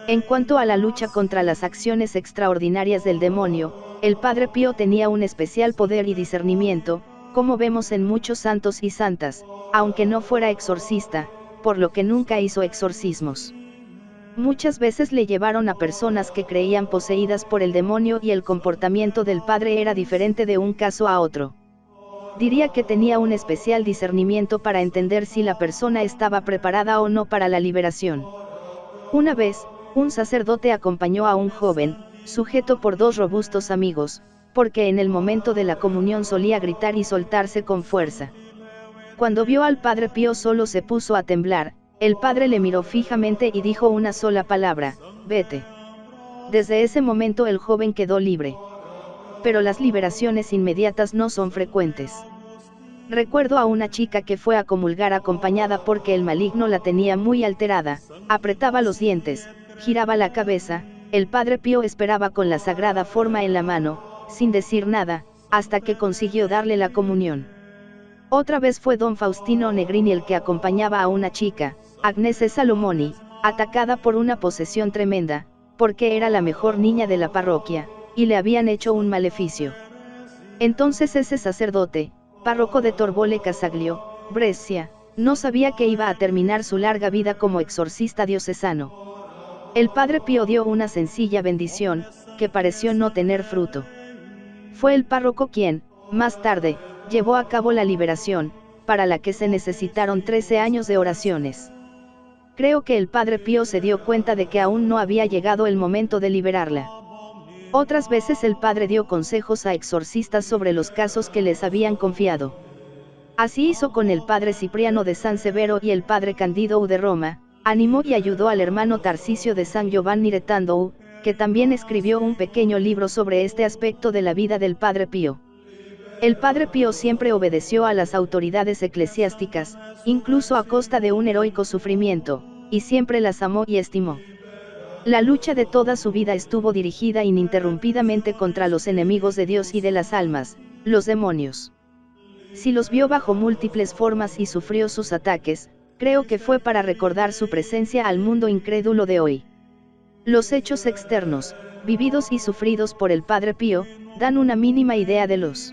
En cuanto a la lucha contra las acciones extraordinarias del demonio, el Padre Pío tenía un especial poder y discernimiento, como vemos en muchos santos y santas, aunque no fuera exorcista, por lo que nunca hizo exorcismos. Muchas veces le llevaron a personas que creían poseídas por el demonio y el comportamiento del padre era diferente de un caso a otro. Diría que tenía un especial discernimiento para entender si la persona estaba preparada o no para la liberación. Una vez, un sacerdote acompañó a un joven, sujeto por dos robustos amigos, porque en el momento de la comunión solía gritar y soltarse con fuerza. Cuando vio al Padre Pío solo se puso a temblar, el padre le miró fijamente y dijo una sola palabra: vete. Desde ese momento el joven quedó libre. Pero las liberaciones inmediatas no son frecuentes. Recuerdo a una chica que fue a comulgar acompañada porque el maligno la tenía muy alterada, apretaba los dientes, giraba la cabeza, el Padre Pío esperaba con la sagrada forma en la mano, sin decir nada, hasta que consiguió darle la comunión. Otra vez fue don Faustino Negrini el que acompañaba a una chica, Agnese Salomoni, atacada por una posesión tremenda, porque era la mejor niña de la parroquia, y le habían hecho un maleficio. Entonces ese sacerdote, párroco de Torbole Casaglio, Brescia, no sabía que iba a terminar su larga vida como exorcista diocesano. El Padre Pío dio una sencilla bendición, que pareció no tener fruto. Fue el párroco quien, más tarde, llevó a cabo la liberación, para la que se necesitaron 13 años de oraciones. Creo que el Padre Pío se dio cuenta de que aún no había llegado el momento de liberarla. Otras veces el padre dio consejos a exorcistas sobre los casos que les habían confiado. Así hizo con el padre Cipriano de San Severo y el padre Candido de Roma, animó y ayudó al hermano Tarcisio de San Giovanni Retandou, que también escribió un pequeño libro sobre este aspecto de la vida del Padre Pío. El Padre Pío siempre obedeció a las autoridades eclesiásticas, incluso a costa de un heroico sufrimiento, y siempre las amó y estimó. La lucha de toda su vida estuvo dirigida ininterrumpidamente contra los enemigos de Dios y de las almas, los demonios. Si los vio bajo múltiples formas y sufrió sus ataques, creo que fue para recordar su presencia al mundo incrédulo de hoy. Los hechos externos, vividos y sufridos por el Padre Pío, dan una mínima idea de los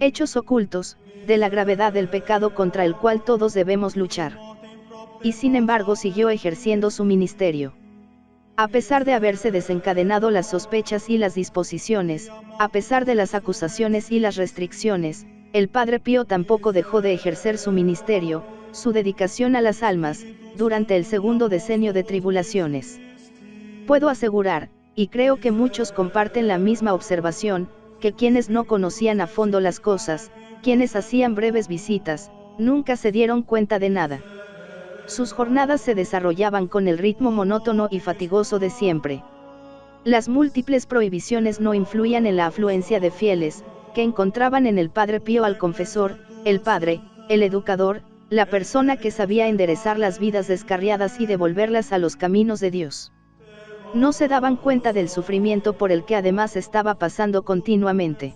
hechos ocultos, de la gravedad del pecado contra el cual todos debemos luchar. Y sin embargo siguió ejerciendo su ministerio. A pesar de haberse desencadenado las sospechas y las disposiciones, a pesar de las acusaciones y las restricciones, el Padre Pío tampoco dejó de ejercer su ministerio, su dedicación a las almas, durante el segundo decenio de tribulaciones. Puedo asegurar, y creo que muchos comparten la misma observación, que quienes no conocían a fondo las cosas, quienes hacían breves visitas, nunca se dieron cuenta de nada. Sus jornadas se desarrollaban con el ritmo monótono y fatigoso de siempre. Las múltiples prohibiciones no influían en la afluencia de fieles, que encontraban en el Padre Pío al confesor, el padre, el educador, la persona que sabía enderezar las vidas descarriadas y devolverlas a los caminos de Dios. No se daban cuenta del sufrimiento por el que además estaba pasando continuamente.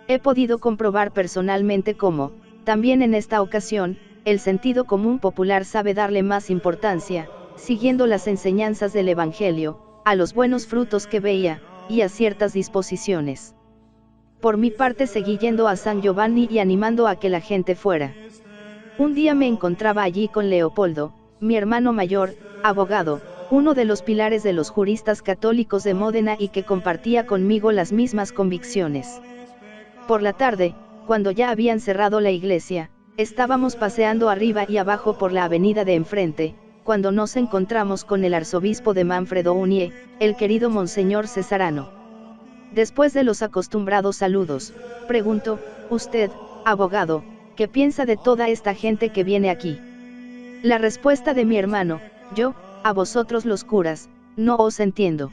He podido comprobar personalmente cómo, también en esta ocasión, el sentido común popular sabe darle más importancia, siguiendo las enseñanzas del Evangelio, a los buenos frutos que veía, y a ciertas disposiciones. Por mi parte seguí yendo a San Giovanni y animando a que la gente fuera. Un día me encontraba allí con Leopoldo, mi hermano mayor, abogado, uno de los pilares de los juristas católicos de Módena y que compartía conmigo las mismas convicciones. Por la tarde, cuando ya habían cerrado la iglesia, estábamos paseando arriba y abajo por la avenida de enfrente, cuando nos encontramos con el arzobispo de Manfredo Unie, el querido Monseñor Cesarano. Después de los acostumbrados saludos, preguntó: «Usted, abogado, ¿qué piensa de toda esta gente que viene aquí?». La respuesta de mi hermano: «Yo, a vosotros los curas, no os entiendo.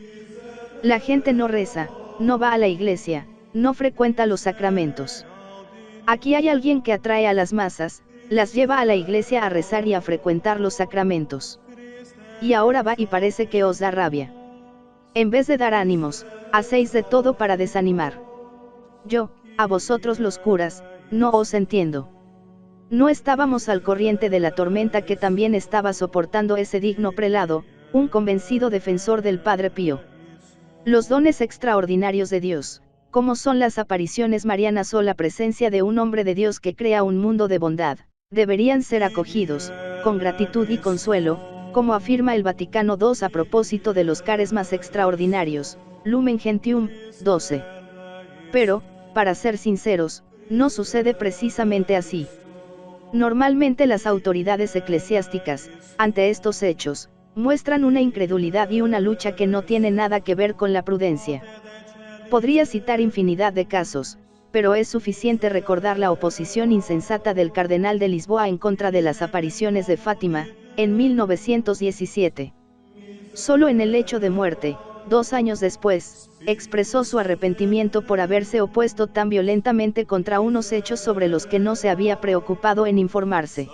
La gente no reza, no va a la iglesia, no frecuenta los sacramentos. Aquí hay alguien que atrae a las masas, las lleva a la iglesia a rezar y a frecuentar los sacramentos. Y ahora va y parece que os da rabia. En vez de dar ánimos, hacéis de todo para desanimar. Yo, a vosotros los curas, no os entiendo. No estábamos al corriente de la tormenta que también estaba soportando ese digno prelado, un convencido defensor del Padre Pío. Los dones extraordinarios de Dios, como son las apariciones marianas o la presencia de un hombre de Dios que crea un mundo de bondad, deberían ser acogidos, con gratitud y consuelo, como afirma el Vaticano II a propósito de los carismas extraordinarios, Lumen Gentium, 12. Pero, para ser sinceros, no sucede precisamente así. Normalmente las autoridades eclesiásticas, ante estos hechos, muestran una incredulidad y una lucha que no tiene nada que ver con la prudencia. Podría citar infinidad de casos, pero es suficiente recordar la oposición insensata del cardenal de Lisboa en contra de las apariciones de Fátima, en 1917. Solo en el lecho de muerte, 2 años después, expresó su arrepentimiento por haberse opuesto tan violentamente contra unos hechos sobre los que no se había preocupado en informarse.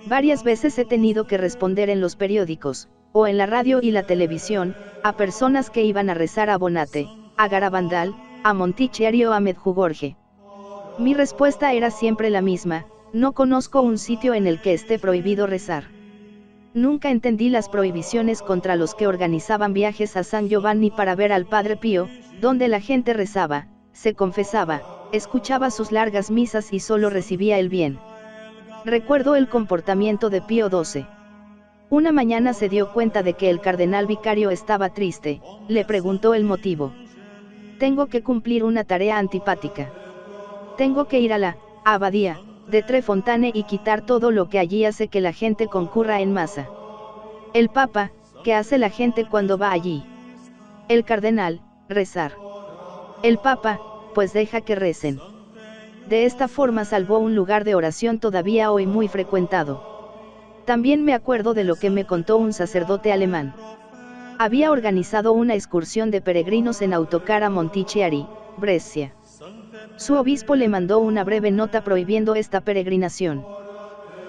Varias veces he tenido que responder en los periódicos, o en la radio y la televisión, a personas que iban a rezar a Bonate, a Garabandal, a Montichiari o a Medjugorje. Mi respuesta era siempre la misma: no conozco un sitio en el que esté prohibido rezar. Nunca entendí las prohibiciones contra los que organizaban viajes a San Giovanni para ver al Padre Pío, donde la gente rezaba, se confesaba, escuchaba sus largas misas y solo recibía el bien. Recuerdo el comportamiento de Pío XII. Una mañana se dio cuenta de que el cardenal vicario estaba triste, le preguntó el motivo. Tengo que cumplir una tarea antipática. Tengo que ir a la abadía de Tre Fontane y quitar todo lo que allí hace que la gente concurra en masa. El Papa, ¿qué hace la gente cuando va allí? El cardenal, rezar. El Papa, pues deja que recen. De esta forma salvó un lugar de oración todavía hoy muy frecuentado. También me acuerdo de lo que me contó un sacerdote alemán. Había organizado una excursión de peregrinos en autocar a Montichiari, Brescia. Su obispo le mandó una breve nota prohibiendo esta peregrinación.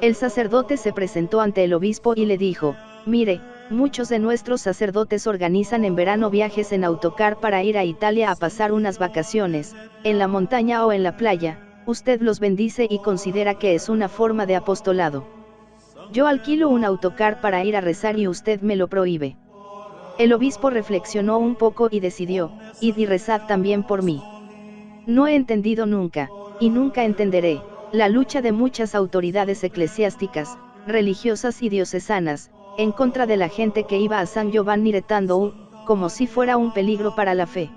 El sacerdote se presentó ante el obispo y le dijo: mire, muchos de nuestros sacerdotes organizan en verano viajes en autocar para ir a Italia a pasar unas vacaciones, en la montaña o en la playa. Usted los bendice y considera que es una forma de apostolado. Yo alquilo un autocar para ir a rezar y usted me lo prohíbe. El obispo reflexionó un poco y decidió: id y rezad también por mí. No he entendido nunca, y nunca entenderé, la lucha de muchas autoridades eclesiásticas, religiosas y diocesanas, en contra de la gente que iba a San Giovanni Retando, como si fuera un peligro para la fe.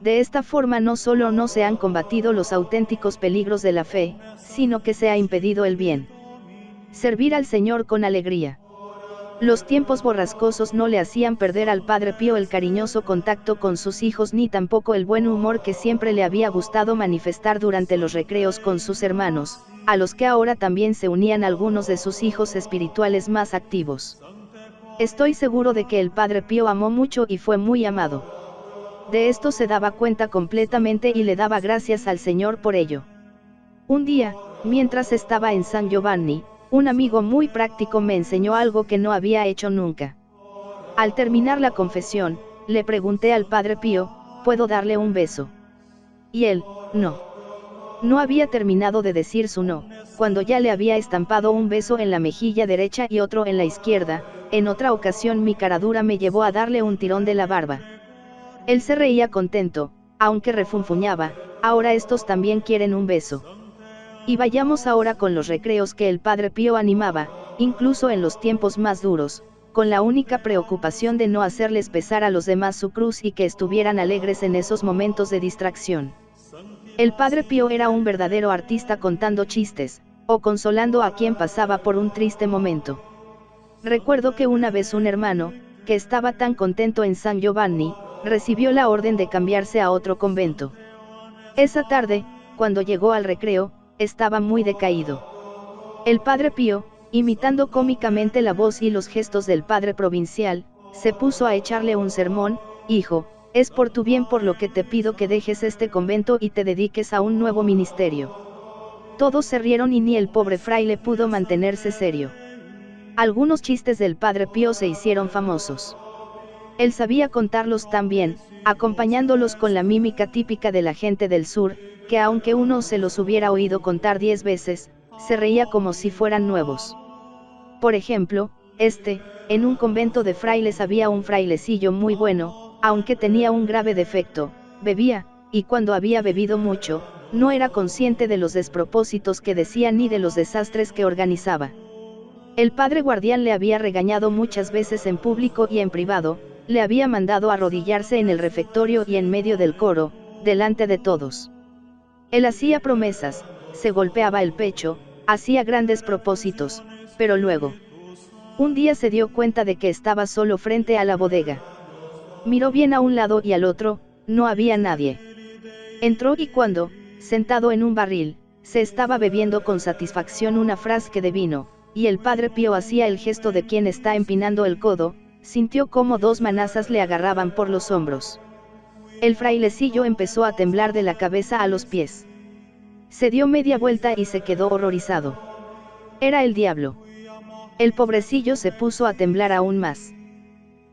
De esta forma no solo no se han combatido los auténticos peligros de la fe, sino que se ha impedido el bien. Servir al Señor con alegría. Los tiempos borrascosos no le hacían perder al Padre Pío el cariñoso contacto con sus hijos ni tampoco el buen humor que siempre le había gustado manifestar durante los recreos con sus hermanos, a los que ahora también se unían algunos de sus hijos espirituales más activos. Estoy seguro de que el Padre Pío amó mucho y fue muy amado. De esto se daba cuenta completamente y le daba gracias al Señor por ello. Un día, mientras estaba en San Giovanni, un amigo muy práctico me enseñó algo que no había hecho nunca. Al terminar la confesión, le pregunté al Padre Pío: ¿puedo darle un beso? Y él: no. No había terminado de decir su no, cuando ya le había estampado un beso en la mejilla derecha y otro en la izquierda. En otra ocasión mi caradura me llevó a darle un tirón de la barba. Él se reía contento, aunque refunfuñaba: ahora estos también quieren un beso. Y vayamos ahora con los recreos que el Padre Pío animaba, incluso en los tiempos más duros, con la única preocupación de no hacerles pesar a los demás su cruz y que estuvieran alegres en esos momentos de distracción. El Padre Pío era un verdadero artista contando chistes, o consolando a quien pasaba por un triste momento. Recuerdo que una vez un hermano, que estaba tan contento en San Giovanni, recibió la orden de cambiarse a otro convento. Esa tarde, cuando llegó al recreo, estaba muy decaído. El Padre Pío, Imitando cómicamente la voz y los gestos del padre provincial, se puso a echarle un sermón: hijo, es por tu bien por lo que te pido que dejes este convento y te dediques a un nuevo ministerio. Todos se rieron y ni el pobre fraile pudo mantenerse serio. Algunos chistes del padre Pío se hicieron famosos. Él sabía contarlos tan bien, acompañándolos con la mímica típica de la gente del sur, que aunque uno se los hubiera oído contar 10 veces, se reía como si fueran nuevos. Por ejemplo, en un convento de frailes había un frailecillo muy bueno, aunque tenía un grave defecto: bebía, y cuando había bebido mucho, no era consciente de los despropósitos que decía ni de los desastres que organizaba. El padre guardián le había regañado muchas veces en público y en privado, le había mandado arrodillarse en el refectorio y en medio del coro, delante de todos. Él hacía promesas, se golpeaba el pecho, hacía grandes propósitos, pero luego, un día se dio cuenta de que estaba solo frente a la bodega. Miró bien a un lado y al otro, no había nadie. Entró y cuando, sentado en un barril, se estaba bebiendo con satisfacción una frasca de vino, y el padre Pío hacía el gesto de quien está empinando el codo, sintió como 2 manazas le agarraban por los hombros. El frailecillo empezó a temblar de la cabeza a los pies. Se dio media vuelta y se quedó horrorizado. Era el diablo. El pobrecillo se puso a temblar aún más.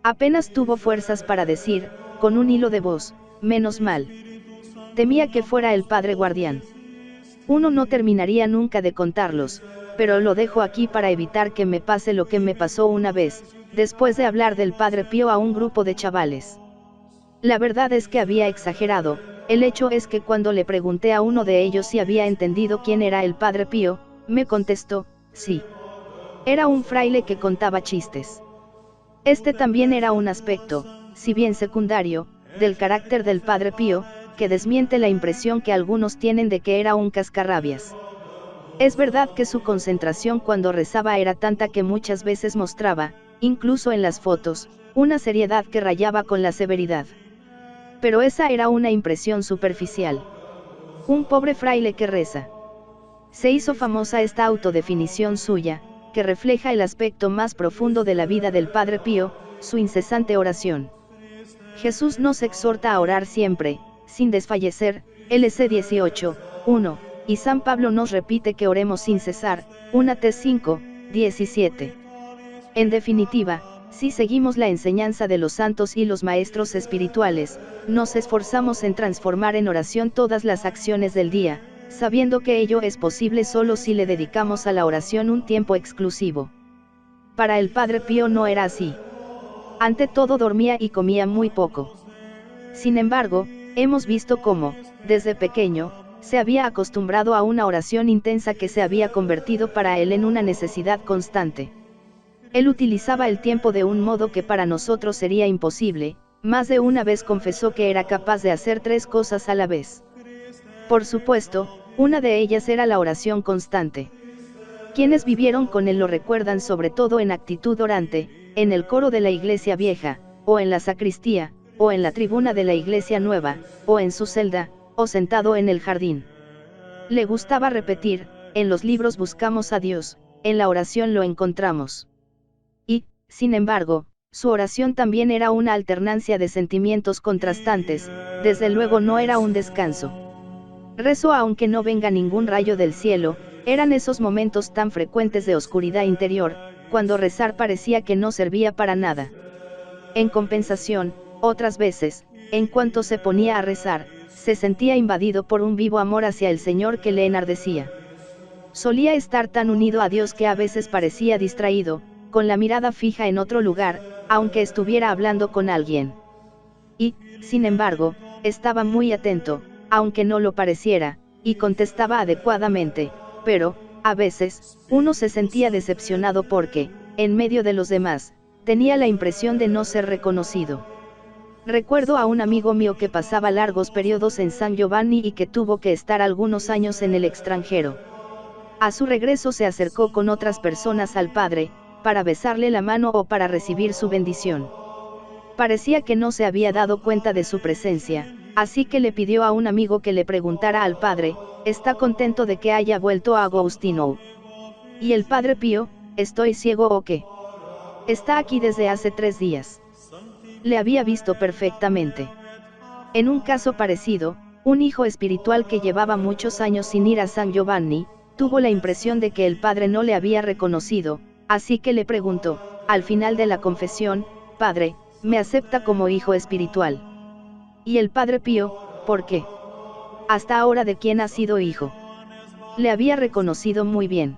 Apenas tuvo fuerzas para decir, con un hilo de voz: menos mal. Temía que fuera el padre guardián. Uno no terminaría nunca de contarlos, pero lo dejo aquí para evitar que me pase lo que me pasó una vez, después de hablar del padre Pío a un grupo de chavales. La verdad es que había exagerado. El hecho es que cuando le pregunté a uno de ellos si había entendido quién era el padre Pío, me contestó: sí. Era un fraile que contaba chistes. También era un aspecto, si bien secundario, del carácter del padre Pío, que desmiente la impresión que algunos tienen de que era un cascarrabias. Es verdad que su concentración cuando rezaba era tanta que muchas veces mostraba, incluso en las fotos, una seriedad que rayaba con la severidad. Pero esa era una impresión superficial. Un pobre fraile que reza. Se hizo famosa esta autodefinición suya, que refleja el aspecto más profundo de la vida del padre Pío, su incesante oración. Jesús nos exhorta a orar siempre, sin desfallecer, LC 18, 1, y San Pablo nos repite que oremos sin cesar, 1 T 5, 17. En definitiva, si seguimos la enseñanza de los santos y los maestros espirituales, nos esforzamos en transformar en oración todas las acciones del día, sabiendo que ello es posible solo si le dedicamos a la oración un tiempo exclusivo. Para el padre Pío no era así. Ante todo dormía y comía muy poco. Sin embargo, hemos visto cómo, desde pequeño, se había acostumbrado a una oración intensa que se había convertido para él en una necesidad constante. Él utilizaba el tiempo de un modo que para nosotros sería imposible. Más de una vez confesó que era capaz de hacer 3 cosas a la vez. Por supuesto, una de ellas era la oración constante. Quienes vivieron con él lo recuerdan sobre todo en actitud orante, en el coro de la iglesia vieja, o en la sacristía, o en la tribuna de la iglesia nueva, o en su celda, o sentado en el jardín. Le gustaba repetir: en los libros buscamos a Dios, en la oración lo encontramos. Y, sin embargo, su oración también era una alternancia de sentimientos contrastantes, desde luego no era un descanso. Rezo aunque no venga ningún rayo del cielo, eran esos momentos tan frecuentes de oscuridad interior, cuando rezar parecía que no servía para nada. En compensación, otras veces, en cuanto se ponía a rezar, se sentía invadido por un vivo amor hacia el Señor que le enardecía. Solía estar tan unido a Dios que a veces parecía distraído, con la mirada fija en otro lugar, aunque estuviera hablando con alguien. Y, sin embargo, estaba muy atento, aunque no lo pareciera, y contestaba adecuadamente, pero, a veces, uno se sentía decepcionado porque, en medio de los demás, tenía la impresión de no ser reconocido. Recuerdo a un amigo mío que pasaba largos periodos en San Giovanni y que tuvo que estar algunos años en el extranjero. A su regreso se acercó con otras personas al padre, para besarle la mano o para recibir su bendición. Parecía que no se había dado cuenta de su presencia, así que le pidió a un amigo que le preguntara al padre: ¿está contento de que haya vuelto a Agostinho? Y el padre Pío, ¿estoy ciego o qué? Está aquí desde hace 3 días. Le había visto perfectamente. En un caso parecido, un hijo espiritual que llevaba muchos años sin ir a San Giovanni, tuvo la impresión de que el padre no le había reconocido, así que le preguntó, al final de la confesión, «Padre, ¿me acepta como hijo espiritual?». Y el padre Pío, ¿por qué? Hasta ahora, ¿de quién ha sido hijo? Le había reconocido muy bien.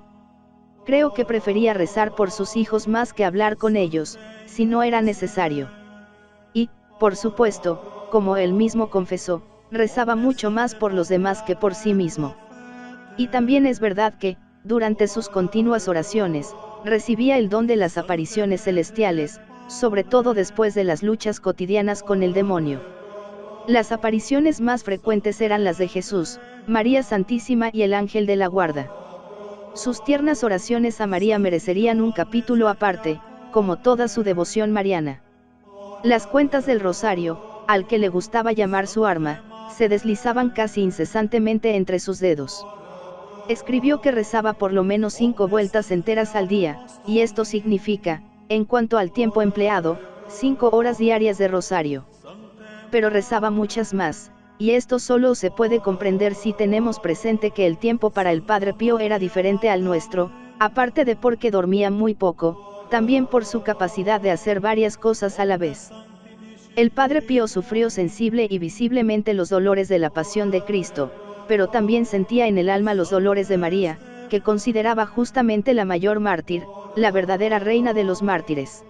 Creo que prefería rezar por sus hijos más que hablar con ellos, si no era necesario. Y, por supuesto, como él mismo confesó, rezaba mucho más por los demás que por sí mismo. Y también es verdad que, durante sus continuas oraciones, recibía el don de las apariciones celestiales, sobre todo después de las luchas cotidianas con el demonio. Las apariciones más frecuentes eran las de Jesús, María Santísima y el ángel de la guarda. Sus tiernas oraciones a María merecerían un capítulo aparte, como toda su devoción mariana. Las cuentas del rosario, al que le gustaba llamar su arma, se deslizaban casi incesantemente entre sus dedos. Escribió que rezaba por lo menos 5 vueltas enteras al día, y esto significa, en cuanto al tiempo empleado, 5 horas diarias de rosario. Pero rezaba muchas más, y esto solo se puede comprender si tenemos presente que el tiempo para el Padre Pío era diferente al nuestro, aparte de porque dormía muy poco, también por su capacidad de hacer varias cosas a la vez. El Padre Pío sufrió sensible y visiblemente los dolores de la pasión de Cristo, pero también sentía en el alma los dolores de María, que consideraba justamente la mayor mártir, la verdadera reina de los mártires.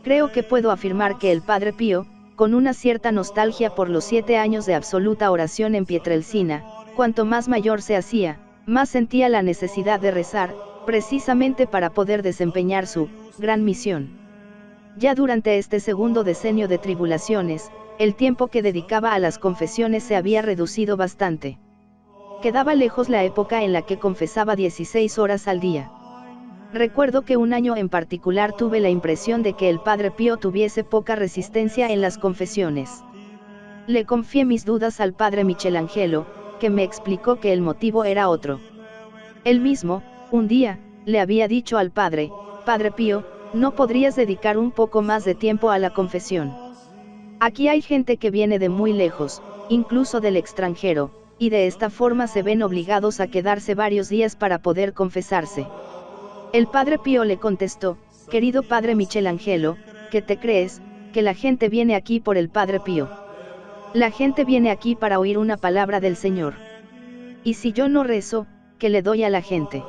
Creo que puedo afirmar que el Padre Pío, con una cierta nostalgia por los 7 años de absoluta oración en Pietrelcina, cuanto más mayor se hacía, más sentía la necesidad de rezar, precisamente para poder desempeñar su gran misión. Ya durante este segundo decenio de tribulaciones, el tiempo que dedicaba a las confesiones se había reducido bastante. Quedaba lejos la época en la que confesaba 16 horas al día. Recuerdo que un año en particular tuve la impresión de que el Padre Pío tuviese poca resistencia en las confesiones. Le confié mis dudas al Padre Michelangelo, que me explicó que el motivo era otro. Él mismo, un día, le había dicho al Padre, «Padre Pío, ¿no podrías dedicar un poco más de tiempo a la confesión? Aquí hay gente que viene de muy lejos, incluso del extranjero, y de esta forma se ven obligados a quedarse varios días para poder confesarse». El Padre Pío le contestó, «Querido Padre Michelangelo, ¿qué te crees, que la gente viene aquí por el Padre Pío? La gente viene aquí para oír una palabra del Señor. Y si yo no rezo, ¿qué le doy a la gente?».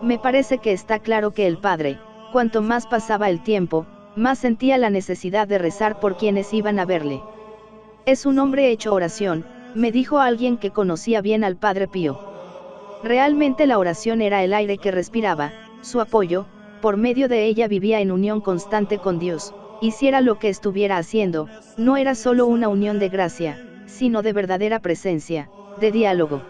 Me parece que está claro que el Padre, cuanto más pasaba el tiempo, más sentía la necesidad de rezar por quienes iban a verle. «Es un hombre hecho oración», me dijo alguien que conocía bien al Padre Pío. Realmente la oración era el aire que respiraba, su apoyo, por medio de ella vivía en unión constante con Dios, hiciera lo que estuviera haciendo, no era solo una unión de gracia, sino de verdadera presencia, de diálogo.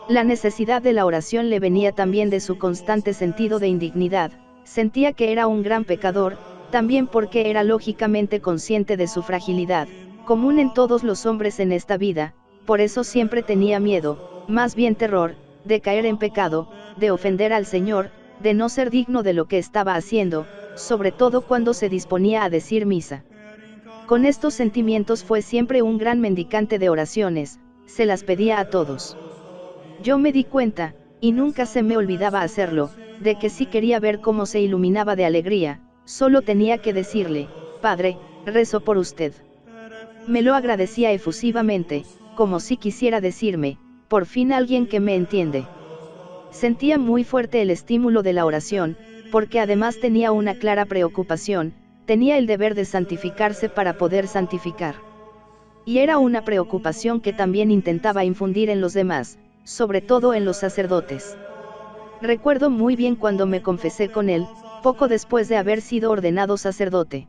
La necesidad de la oración le venía también de su constante sentido de indignidad, sentía que era un gran pecador, también porque era lógicamente consciente de su fragilidad, común en todos los hombres en esta vida, por eso siempre tenía miedo, más bien terror, de caer en pecado, de ofender al Señor, de no ser digno de lo que estaba haciendo, sobre todo cuando se disponía a decir misa. Con estos sentimientos fue siempre un gran mendicante de oraciones, se las pedía a todos. Yo me di cuenta, y nunca se me olvidaba hacerlo, de que si quería ver cómo se iluminaba de alegría, solo tenía que decirle, «Padre, rezo por usted». Me lo agradecía efusivamente, como si quisiera decirme, «Por fin alguien que me entiende». Sentía muy fuerte el estímulo de la oración, porque además tenía una clara preocupación, tenía el deber de santificarse para poder santificar. Y era una preocupación que también intentaba infundir en los demás, sobre todo en los sacerdotes. Recuerdo muy bien cuando me confesé con él, poco después de haber sido ordenado sacerdote.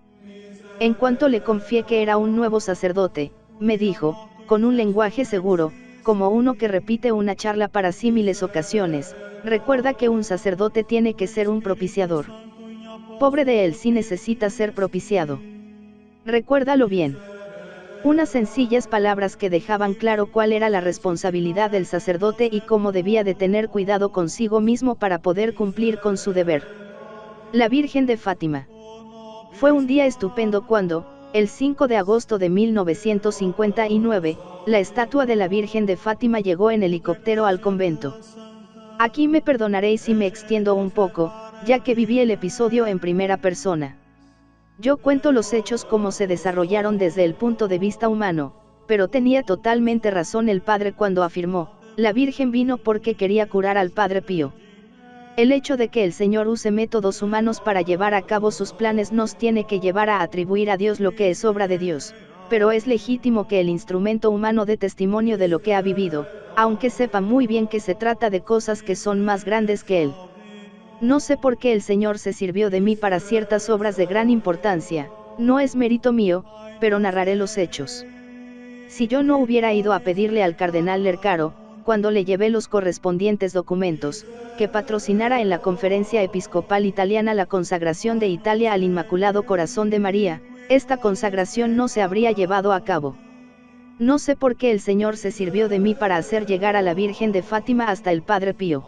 En cuanto le confié que era un nuevo sacerdote, me dijo, con un lenguaje seguro, como uno que repite una charla para símiles ocasiones, «Recuerda que un sacerdote tiene que ser un propiciador. Pobre de él si necesita ser propiciado. Recuérdalo bien». Unas sencillas palabras que dejaban claro cuál era la responsabilidad del sacerdote y cómo debía de tener cuidado consigo mismo para poder cumplir con su deber. La Virgen de Fátima. Fue un día estupendo cuando, el 5 de agosto de 1959, la estatua de la Virgen de Fátima llegó en helicóptero al convento. Aquí me perdonaréis si me extiendo un poco, ya que viví el episodio en primera persona. Yo cuento los hechos como se desarrollaron desde el punto de vista humano, pero tenía totalmente razón el padre cuando afirmó, la Virgen vino porque quería curar al Padre Pío. El hecho de que el Señor use métodos humanos para llevar a cabo sus planes nos tiene que llevar a atribuir a Dios lo que es obra de Dios, pero es legítimo que el instrumento humano dé testimonio de lo que ha vivido, aunque sepa muy bien que se trata de cosas que son más grandes que él. No sé por qué el Señor se sirvió de mí para ciertas obras de gran importancia, no es mérito mío, pero narraré los hechos. Si yo no hubiera ido a pedirle al cardenal Lercaro, cuando le llevé los correspondientes documentos, que patrocinara en la Conferencia Episcopal Italiana la consagración de Italia al Inmaculado Corazón de María, esta consagración no se habría llevado a cabo. No sé por qué el Señor se sirvió de mí para hacer llegar a la Virgen de Fátima hasta el Padre Pío.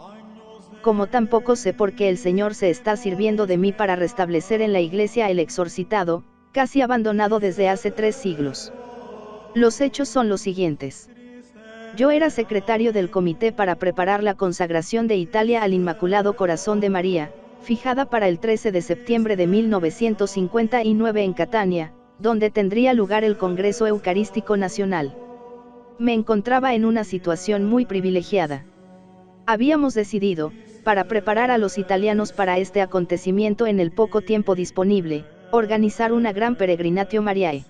Como tampoco sé por qué el Señor se está sirviendo de mí para restablecer en la Iglesia el exorcitado, casi abandonado desde hace 3 siglos. Los hechos son los siguientes. Yo era secretario del comité para preparar la consagración de Italia al Inmaculado Corazón de María, fijada para el 13 de septiembre de 1959 en Catania, donde tendría lugar el Congreso Eucarístico Nacional. Me encontraba en una situación muy privilegiada. Habíamos decidido, para preparar a los italianos para este acontecimiento en el poco tiempo disponible, organizar una gran peregrinatio Mariae.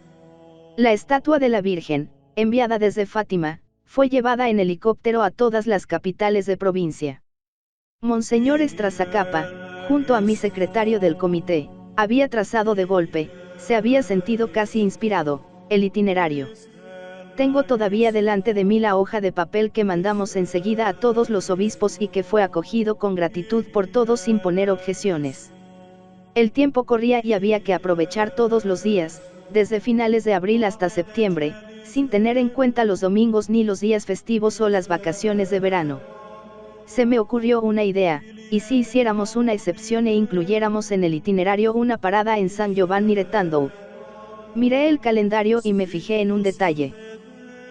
La estatua de la Virgen, enviada desde Fátima, fue llevada en helicóptero a todas las capitales de provincia. Monseñor Strazacapa, junto a mi secretario del comité, había trazado de golpe, se había sentido casi inspirado, el itinerario. Tengo todavía delante de mí la hoja de papel que mandamos enseguida a todos los obispos y que fue acogido con gratitud por todos sin poner objeciones. El tiempo corría y había que aprovechar todos los días, desde finales de abril hasta septiembre, sin tener en cuenta los domingos ni los días festivos o las vacaciones de verano. Se me ocurrió una idea, y si hiciéramos una excepción e incluyéramos en el itinerario una parada en San Giovanni Rettando. Miré el calendario y me fijé en un detalle.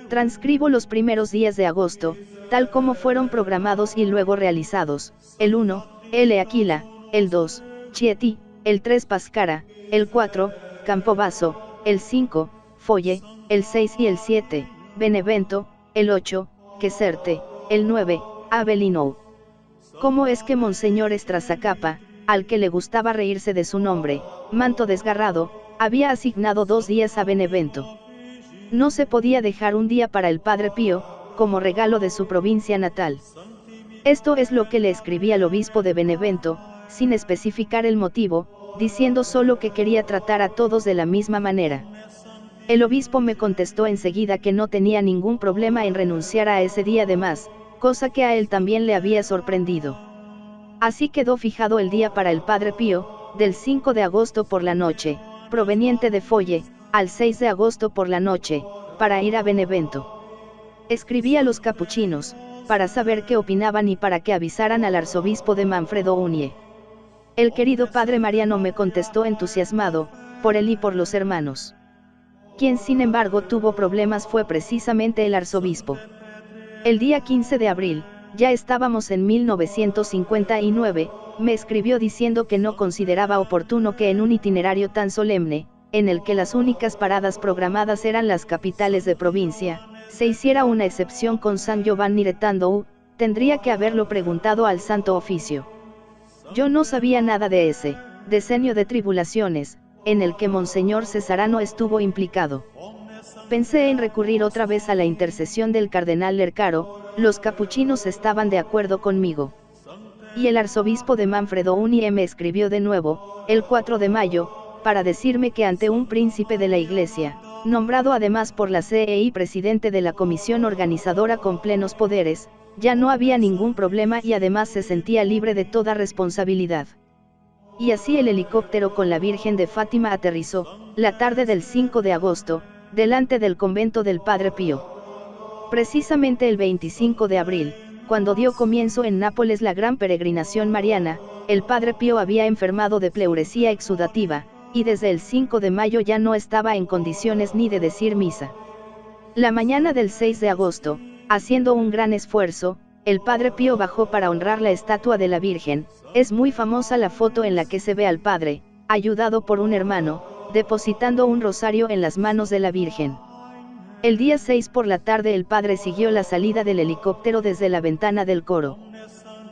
Transcribo los primeros días de agosto, tal como fueron programados y luego realizados, el 1, L. Aquila, el 2, Chieti, el 3 Pascara, el 4, Campobasso, el 5, Folle, el 6 y el 7, Benevento, el 8, Queserte, el 9, Avellino. ¿Cómo es que Monseñor Strazacapa, al que le gustaba reírse de su nombre, Manto Desgarrado, había asignado 2 días a Benevento? No se podía dejar un día para el Padre Pío, como regalo de su provincia natal. Esto es lo que le escribí al obispo de Benevento, sin especificar el motivo, diciendo solo que quería tratar a todos de la misma manera. El obispo me contestó enseguida que no tenía ningún problema en renunciar a ese día de más, cosa que a él también le había sorprendido. Así quedó fijado el día para el Padre Pío, del 5 de agosto por la noche, proveniente de Folle, al 6 de agosto por la noche, para ir a Benevento. Escribí a los capuchinos, para saber qué opinaban y para que avisaran al arzobispo de Manfredo Unie. El querido padre Mariano me contestó entusiasmado, por él y por los hermanos. Quien sin embargo tuvo problemas fue precisamente el arzobispo. El día 15 de abril, ya estábamos en 1959, me escribió diciendo que no consideraba oportuno que en un itinerario tan solemne, en el que las únicas paradas programadas eran las capitales de provincia, se hiciera una excepción con San Giovanni Rettando, tendría que haberlo preguntado al Santo Oficio. Yo no sabía nada de ese decenio de tribulaciones, en el que Monseñor Cesarano estuvo implicado. Pensé en recurrir otra vez a la intercesión del cardenal Lercaro, los capuchinos estaban de acuerdo conmigo. Y el arzobispo de Manfredo Unie me escribió de nuevo, el 4 de mayo, para decirme que ante un príncipe de la Iglesia, nombrado además por la CEI presidente de la comisión organizadora con plenos poderes, ya no había ningún problema y además se sentía libre de toda responsabilidad. Y así el helicóptero con la Virgen de Fátima aterrizó, la tarde del 5 de agosto, delante del convento del Padre Pío. Precisamente el 25 de abril, cuando dio comienzo en Nápoles la gran peregrinación mariana, el padre Pío había enfermado de pleuresía exudativa, y desde el 5 de mayo ya no estaba en condiciones ni de decir misa. La mañana del 6 de agosto, haciendo un gran esfuerzo, el padre Pío bajó para honrar la estatua de la Virgen. Es muy famosa la foto en la que se ve al padre, ayudado por un hermano, depositando un rosario en las manos de la Virgen. El día 6 por la tarde el padre siguió la salida del helicóptero desde la ventana del coro.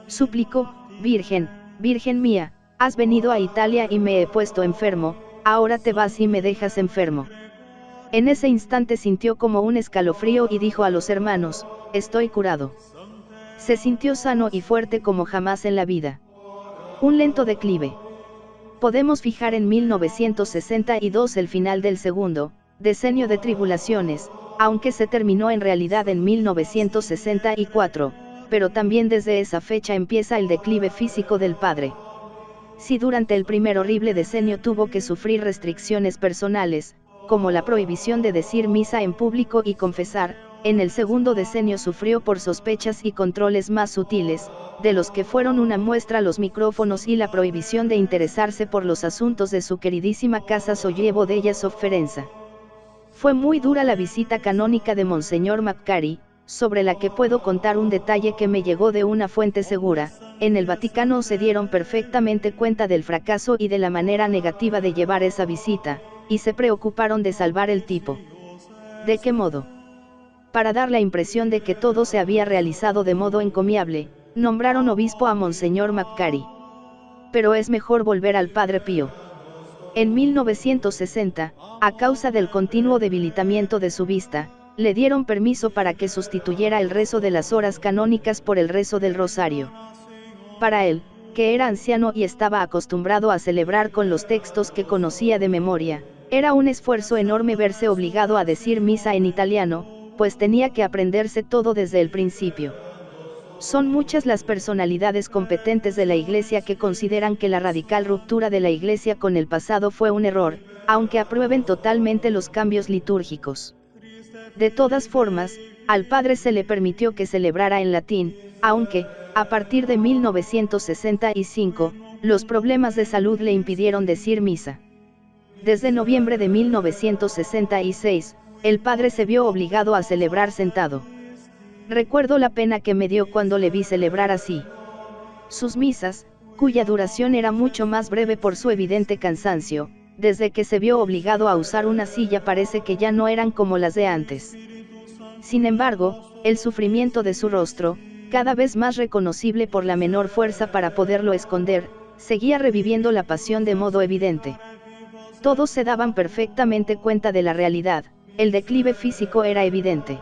Suplicó: Virgen, Virgen mía, has venido a Italia y me he puesto enfermo, ahora te vas y me dejas enfermo. En ese instante sintió como un escalofrío y dijo a los hermanos: estoy curado. Se sintió sano y fuerte como jamás en la vida. Un lento declive. Podemos fijar en 1962 el final del segundo decenio de tribulaciones, aunque se terminó en realidad en 1964, pero también desde esa fecha empieza el declive físico del padre. Si durante el primer horrible decenio tuvo que sufrir restricciones personales, como la prohibición de decir misa en público y confesar, en el segundo decenio sufrió por sospechas y controles más sutiles, de los que fueron una muestra los micrófonos y la prohibición de interesarse por los asuntos de su queridísima casa Sollevo della Sofferenza. Fue muy dura la visita canónica de Monseñor Maccari, sobre la que puedo contar un detalle que me llegó de una fuente segura. En el Vaticano se dieron perfectamente cuenta del fracaso y de la manera negativa de llevar esa visita, y se preocuparon de salvar el tipo. ¿De qué modo? Para dar la impresión de que todo se había realizado de modo encomiable, nombraron obispo a Monseñor Maccari. Pero es mejor volver al padre Pío. En 1960, a causa del continuo debilitamiento de su vista, le dieron permiso para que sustituyera el rezo de las horas canónicas por el rezo del rosario. Para él, que era anciano y estaba acostumbrado a celebrar con los textos que conocía de memoria, era un esfuerzo enorme verse obligado a decir misa en italiano, pues tenía que aprenderse todo desde el principio. Son muchas las personalidades competentes de la Iglesia que consideran que la radical ruptura de la Iglesia con el pasado fue un error, aunque aprueben totalmente los cambios litúrgicos. De todas formas, al padre se le permitió que celebrara en latín, aunque, a partir de 1965, los problemas de salud le impidieron decir misa. Desde noviembre de 1966, el padre se vio obligado a celebrar sentado. Recuerdo la pena que me dio cuando le vi celebrar así. Sus misas, cuya duración era mucho más breve por su evidente cansancio, desde que se vio obligado a usar una silla parece que ya no eran como las de antes. Sin embargo, el sufrimiento de su rostro, cada vez más reconocible por la menor fuerza para poderlo esconder, seguía reviviendo la pasión de modo evidente. Todos se daban perfectamente cuenta de la realidad, el declive físico era evidente.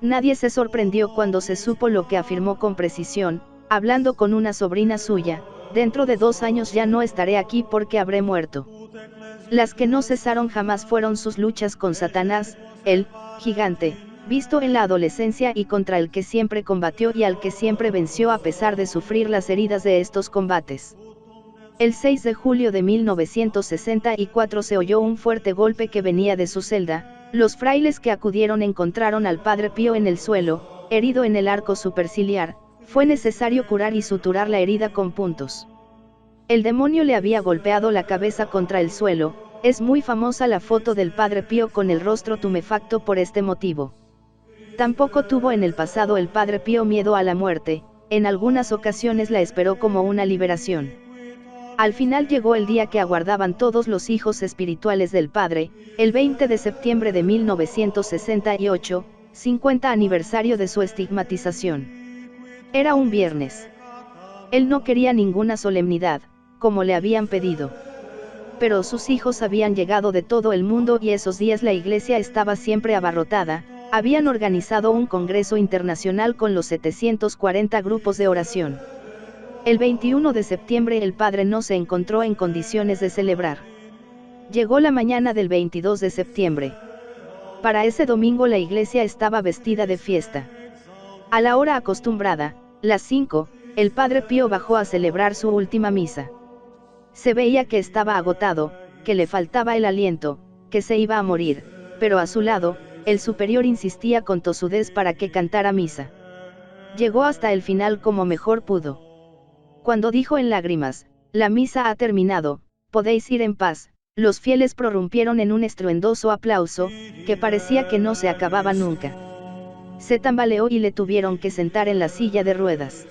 Nadie se sorprendió cuando se supo lo que afirmó con precisión, hablando con una sobrina suya: dentro de 2 años ya no estaré aquí porque habré muerto. Las que no cesaron jamás fueron sus luchas con Satanás, el gigante, visto en la adolescencia y contra el que siempre combatió y al que siempre venció a pesar de sufrir las heridas de estos combates. El 6 de julio de 1964 se oyó un fuerte golpe que venía de su celda. Los frailes que acudieron encontraron al padre Pío en el suelo, herido en el arco superciliar. Fue necesario curar y suturar la herida con puntos. El demonio le había golpeado la cabeza contra el suelo. Es muy famosa la foto del padre Pío con el rostro tumefacto por este motivo. Tampoco tuvo en el pasado el padre Pío miedo a la muerte, en algunas ocasiones la esperó como una liberación. Al final llegó el día que aguardaban todos los hijos espirituales del padre, el 20 de septiembre de 1968, 50 aniversario de su estigmatización. Era un viernes. Él no quería ninguna solemnidad, como le habían pedido. Pero sus hijos habían llegado de todo el mundo y esos días la iglesia estaba siempre abarrotada. Habían organizado un congreso internacional con los 740 grupos de oración. El 21 de septiembre el padre no se encontró en condiciones de celebrar. Llegó la mañana del 22 de septiembre. Para ese domingo la iglesia estaba vestida de fiesta. A la hora acostumbrada, las 5, el padre Pío bajó a celebrar su última misa. Se veía que estaba agotado, que le faltaba el aliento, que se iba a morir, pero a su lado, el superior insistía con tosudez para que cantara misa. Llegó hasta el final como mejor pudo. Cuando dijo en lágrimas, la misa ha terminado, podéis ir en paz, los fieles prorrumpieron en un estruendoso aplauso, que parecía que no se acababa nunca. Se tambaleó y le tuvieron que sentar en la silla de ruedas.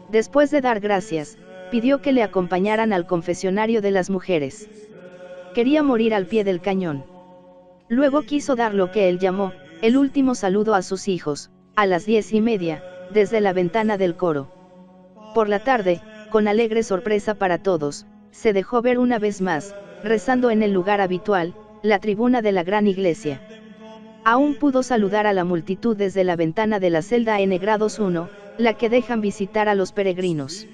Después de dar gracias, pidió que le acompañaran al confesionario de las mujeres. Quería morir al pie del cañón. Luego quiso dar lo que él llamó, el último saludo a sus hijos, a las 10:30, desde la ventana del coro. Por la tarde, con alegre sorpresa para todos, se dejó ver una vez más, rezando en el lugar habitual, la tribuna de la gran iglesia. Aún pudo saludar a la multitud desde la ventana de la celda N-1, la que dejan visitar a los peregrinos.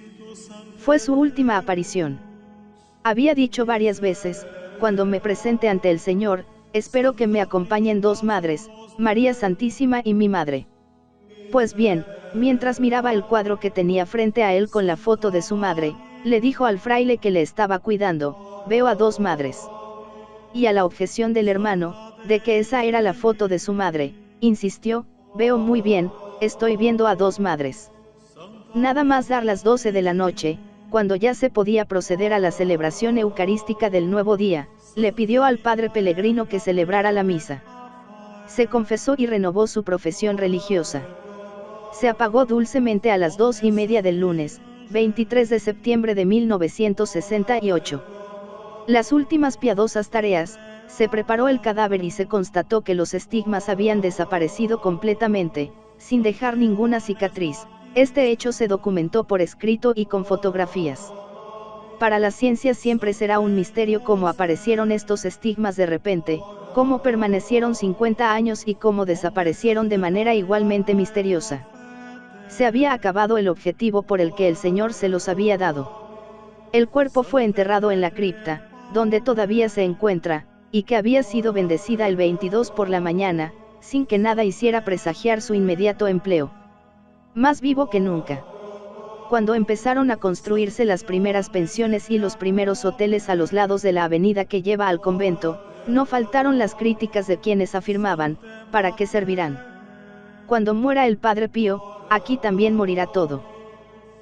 Fue su última aparición. Había dicho varias veces, cuando me presente ante el Señor, espero que me acompañen dos madres, María Santísima y mi madre. Pues bien, mientras miraba el cuadro que tenía frente a él con la foto de su madre, le dijo al fraile que le estaba cuidando, veo a dos madres. Y a la objeción del hermano, de que esa era la foto de su madre, insistió, veo muy bien, estoy viendo a dos madres. Nada más dar las 12 de la noche, cuando ya se podía proceder a la celebración eucarística del nuevo día, le pidió al padre Pellegrino que celebrara la misa. Se confesó y renovó su profesión religiosa. Se apagó dulcemente a las 2:30 del lunes, 23 de septiembre de 1968. Las últimas piadosas tareas, se preparó el cadáver y se constató que los estigmas habían desaparecido completamente, sin dejar ninguna cicatriz. Este hecho se documentó por escrito y con fotografías. Para la ciencia siempre será un misterio cómo aparecieron estos estigmas de repente, cómo permanecieron 50 años y cómo desaparecieron de manera igualmente misteriosa. Se había acabado el objetivo por el que el Señor se los había dado. El cuerpo fue enterrado en la cripta, donde todavía se encuentra, y que había sido bendecida el 22 por la mañana, sin que nada hiciera presagiar su inmediato empleo. Más vivo que nunca. Cuando empezaron a construirse las primeras pensiones y los primeros hoteles a los lados de la avenida que lleva al convento, no faltaron las críticas de quienes afirmaban, ¿para qué servirán? Cuando muera el Padre Pío, aquí también morirá todo.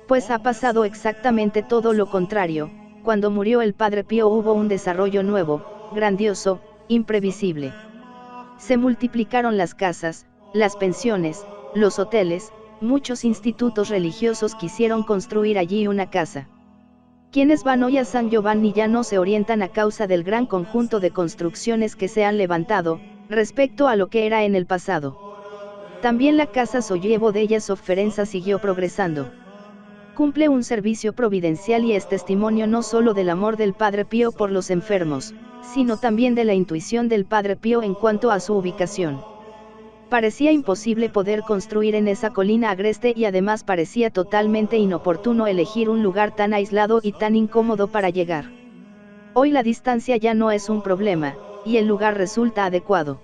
Pues ha pasado exactamente todo lo contrario, cuando murió el Padre Pío hubo un desarrollo nuevo, grandioso, imprevisible. Se multiplicaron las casas, las pensiones, los hoteles, muchos institutos religiosos quisieron construir allí una casa. Quienes van hoy a San Giovanni ya no se orientan a causa del gran conjunto de construcciones que se han levantado, respecto a lo que era en el pasado. También la casa Sollievo della Sofferenza siguió progresando. Cumple un servicio providencial y es testimonio no solo del amor del Padre Pío por los enfermos, sino también de la intuición del Padre Pío en cuanto a su ubicación. Parecía imposible poder construir en esa colina agreste y además parecía totalmente inoportuno elegir un lugar tan aislado y tan incómodo para llegar. Hoy la distancia ya no es un problema, y el lugar resulta adecuado.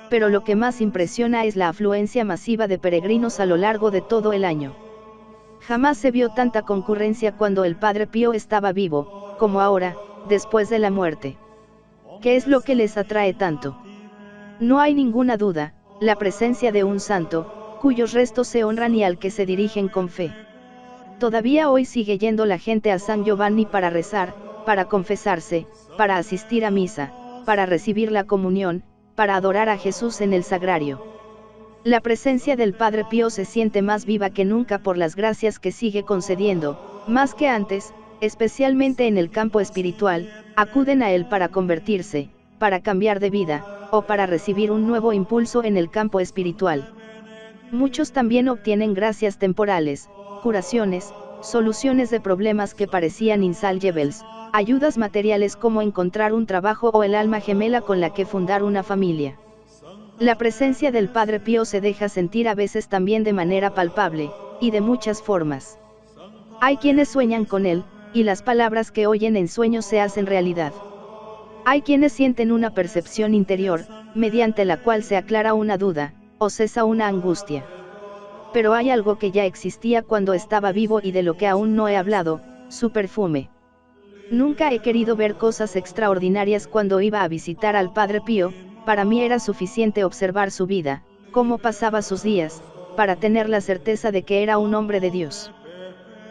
Pero lo que más impresiona es la afluencia masiva de peregrinos a lo largo de todo el año. Jamás se vio tanta concurrencia cuando el Padre Pío estaba vivo, como ahora, después de la muerte. ¿Qué es lo que les atrae tanto? No hay ninguna duda, la presencia de un santo, cuyos restos se honran y al que se dirigen con fe. Todavía hoy sigue yendo la gente a San Giovanni para rezar, para confesarse, para asistir a misa, para recibir la comunión, para adorar a Jesús en el sagrario. La presencia del Padre Pío se siente más viva que nunca por las gracias que sigue concediendo, más que antes, especialmente en el campo espiritual, acuden a él para convertirse, para cambiar de vida, o para recibir un nuevo impulso en el campo espiritual. Muchos también obtienen gracias temporales, curaciones, soluciones de problemas que parecían insalvables, ayudas materiales como encontrar un trabajo o el alma gemela con la que fundar una familia. La presencia del Padre Pío se deja sentir a veces también de manera palpable, y de muchas formas. Hay quienes sueñan con él, y las palabras que oyen en sueños se hacen realidad. Hay quienes sienten una percepción interior, mediante la cual se aclara una duda, o cesa una angustia. Pero hay algo que ya existía cuando estaba vivo y de lo que aún no he hablado, su perfume. Nunca he querido ver cosas extraordinarias cuando iba a visitar al Padre Pío, para mí era suficiente observar su vida, cómo pasaba sus días, para tener la certeza de que era un hombre de Dios.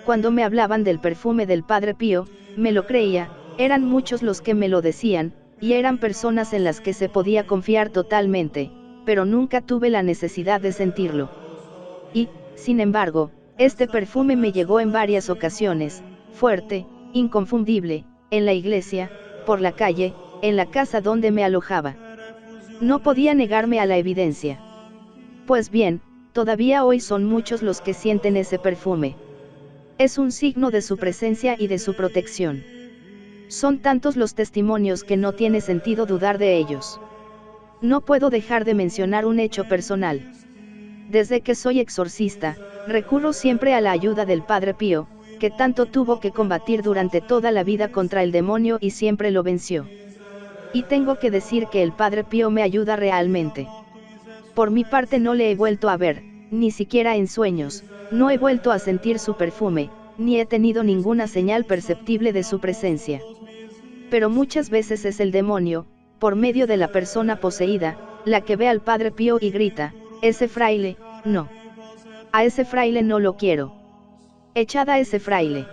Cuando me hablaban del perfume del Padre Pío, me lo creía, eran muchos los que me lo decían, y eran personas en las que se podía confiar totalmente, pero nunca tuve la necesidad de sentirlo. Y, sin embargo, este perfume me llegó en varias ocasiones, fuerte, inconfundible, en la iglesia, por la calle, en la casa donde me alojaba. No podía negarme a la evidencia. Pues bien, todavía hoy son muchos los que sienten ese perfume. Es un signo de su presencia y de su protección. Son tantos los testimonios que no tiene sentido dudar de ellos. No puedo dejar de mencionar un hecho personal. Desde que soy exorcista, recurro siempre a la ayuda del Padre Pío, que tanto tuvo que combatir durante toda la vida contra el demonio y siempre lo venció. Y tengo que decir que el Padre Pío me ayuda realmente. Por mi parte no le he vuelto a ver, ni siquiera en sueños, no he vuelto a sentir su perfume, ni he tenido ninguna señal perceptible de su presencia. Pero muchas veces es el demonio, por medio de la persona poseída, la que ve al Padre Pío y grita: ese fraile, no. A ese fraile no lo quiero. Echad a ese fraile.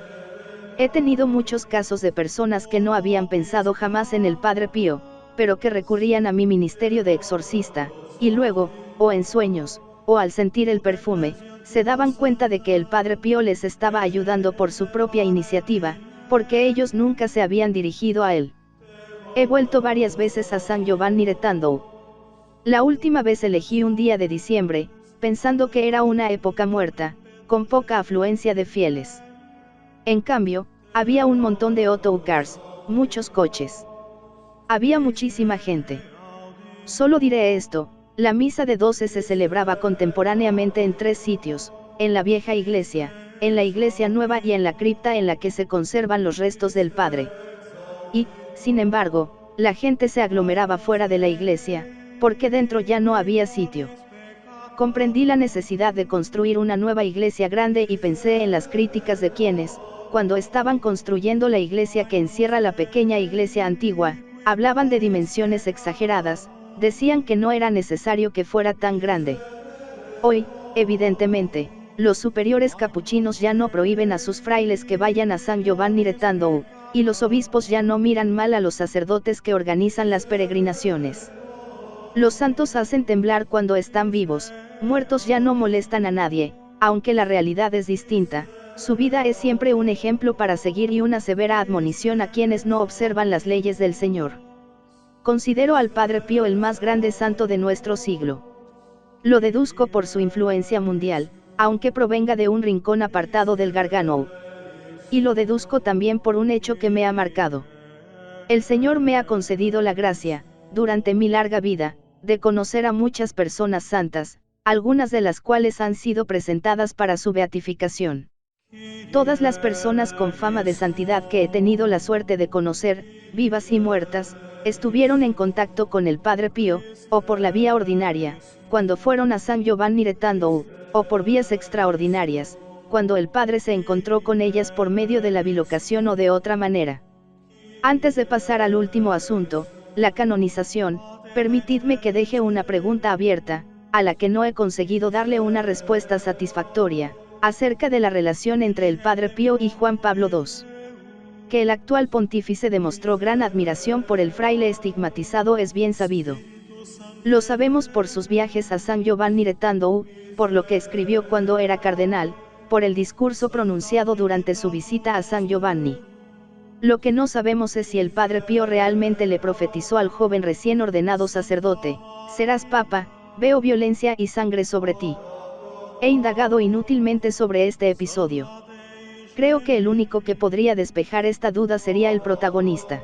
He tenido muchos casos de personas que no habían pensado jamás en el Padre Pío, pero que recurrían a mi ministerio de exorcista, y luego, o en sueños, o al sentir el perfume, se daban cuenta de que el Padre Pío les estaba ayudando por su propia iniciativa, porque ellos nunca se habían dirigido a él. He vuelto varias veces a San Giovanni Retando. La última vez elegí un día de diciembre, pensando que era una época muerta, con poca afluencia de fieles. En cambio, había un montón de autocars, muchos coches. Había muchísima gente. Solo diré esto: la misa de 12 se celebraba contemporáneamente en 3 sitios, en la vieja iglesia, en la iglesia nueva y en la cripta en la que se conservan los restos del Padre. Y, sin embargo, la gente se aglomeraba fuera de la iglesia, porque dentro ya no había sitio. Comprendí la necesidad de construir una nueva iglesia grande y pensé en las críticas de quienes, cuando estaban construyendo la iglesia que encierra la pequeña iglesia antigua, hablaban de dimensiones exageradas, decían que no era necesario que fuera tan grande. Hoy, evidentemente, los superiores capuchinos ya no prohíben a sus frailes que vayan a San Giovanni Retando, y los obispos ya no miran mal a los sacerdotes que organizan las peregrinaciones. Los santos hacen temblar cuando están vivos, muertos ya no molestan a nadie, aunque la realidad es distinta. Su vida es siempre un ejemplo para seguir y una severa admonición a quienes no observan las leyes del Señor. Considero al Padre Pío el más grande santo de nuestro siglo. Lo deduzco por su influencia mundial, aunque provenga de un rincón apartado del Gargano. Y lo deduzco también por un hecho que me ha marcado. El Señor me ha concedido la gracia, durante mi larga vida, de conocer a muchas personas santas, algunas de las cuales han sido presentadas para su beatificación. Todas las personas con fama de santidad que he tenido la suerte de conocer, vivas y muertas, estuvieron en contacto con el Padre Pío, o por la vía ordinaria, cuando fueron a San Giovanni Retando, o por vías extraordinarias, cuando el Padre se encontró con ellas por medio de la bilocación o de otra manera. Antes de pasar al último asunto, la canonización, permitidme que deje una pregunta abierta, a la que no he conseguido darle una respuesta satisfactoria, acerca de la relación entre el Padre Pío y Juan Pablo II. Que el actual pontífice demostró gran admiración por el fraile estigmatizado es bien sabido. Lo sabemos por sus viajes a San Giovanni Retando, por lo que escribió cuando era cardenal, por el discurso pronunciado durante su visita a San Giovanni. Lo que no sabemos es si el Padre Pío realmente le profetizó al joven recién ordenado sacerdote: serás papa, veo violencia y sangre sobre ti. He indagado inútilmente sobre este episodio. Creo que el único que podría despejar esta duda sería el protagonista.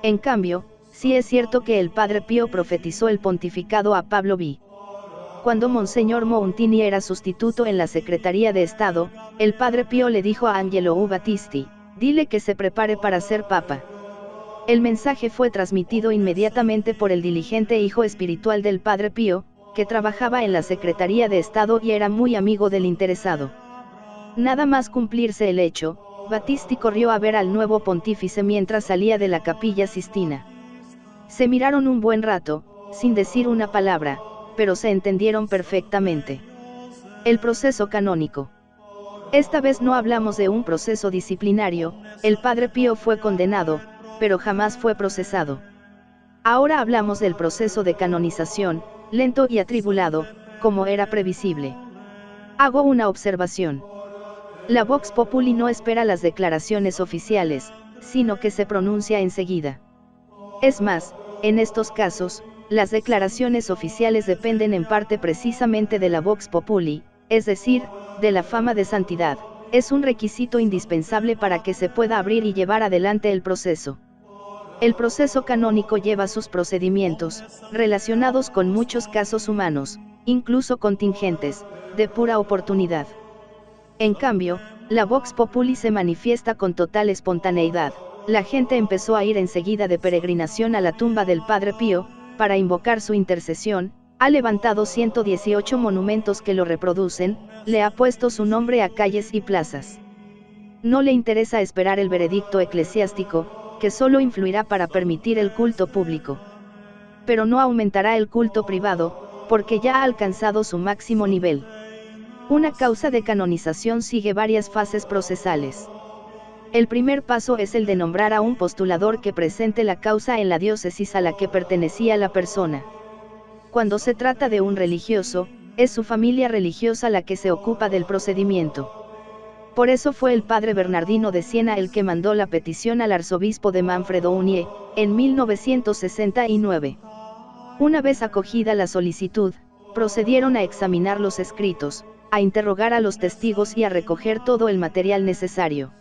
En cambio, sí es cierto que el Padre Pío profetizó el pontificado a Pablo V. Cuando Monseñor Mountini era sustituto en la Secretaría de Estado, el Padre Pío le dijo a Angelo U. Battisti: dile que se prepare para ser papa. El mensaje fue transmitido inmediatamente por el diligente hijo espiritual del Padre Pío, que trabajaba en la Secretaría de Estado y era muy amigo del interesado. Nada más cumplirse el hecho, Battisti corrió a ver al nuevo pontífice mientras salía de la Capilla Sistina. Se miraron un buen rato, sin decir una palabra, pero se entendieron perfectamente. El proceso canónico. Esta vez no hablamos de un proceso disciplinario, el Padre Pío fue condenado, pero jamás fue procesado. Ahora hablamos del proceso de canonización, lento y atribulado, como era previsible. Hago una observación. La Vox Populi no espera las declaraciones oficiales, sino que se pronuncia enseguida. Es más, en estos casos, las declaraciones oficiales dependen en parte precisamente de la Vox Populi, es decir, de la fama de santidad. Es un requisito indispensable para que se pueda abrir y llevar adelante el proceso. El proceso canónico lleva sus procedimientos, relacionados con muchos casos humanos, incluso contingentes, de pura oportunidad. En cambio, la Vox Populi se manifiesta con total espontaneidad. La gente empezó a ir enseguida de peregrinación a la tumba del Padre Pío, para invocar su intercesión, ha levantado 118 monumentos que lo reproducen, le ha puesto su nombre a calles y plazas. No le interesa esperar el veredicto eclesiástico, que solo influirá para permitir el culto público. Pero no aumentará el culto privado, porque ya ha alcanzado su máximo nivel. Una causa de canonización sigue varias fases procesales. El primer paso es el de nombrar a un postulador que presente la causa en la diócesis a la que pertenecía la persona. Cuando se trata de un religioso, es su familia religiosa la que se ocupa del procedimiento. Por eso fue el padre Bernardino de Siena el que mandó la petición al arzobispo de Manfredo Unier, en 1969. Una vez acogida la solicitud, procedieron a examinar los escritos, a interrogar a los testigos y a recoger todo el material necesario.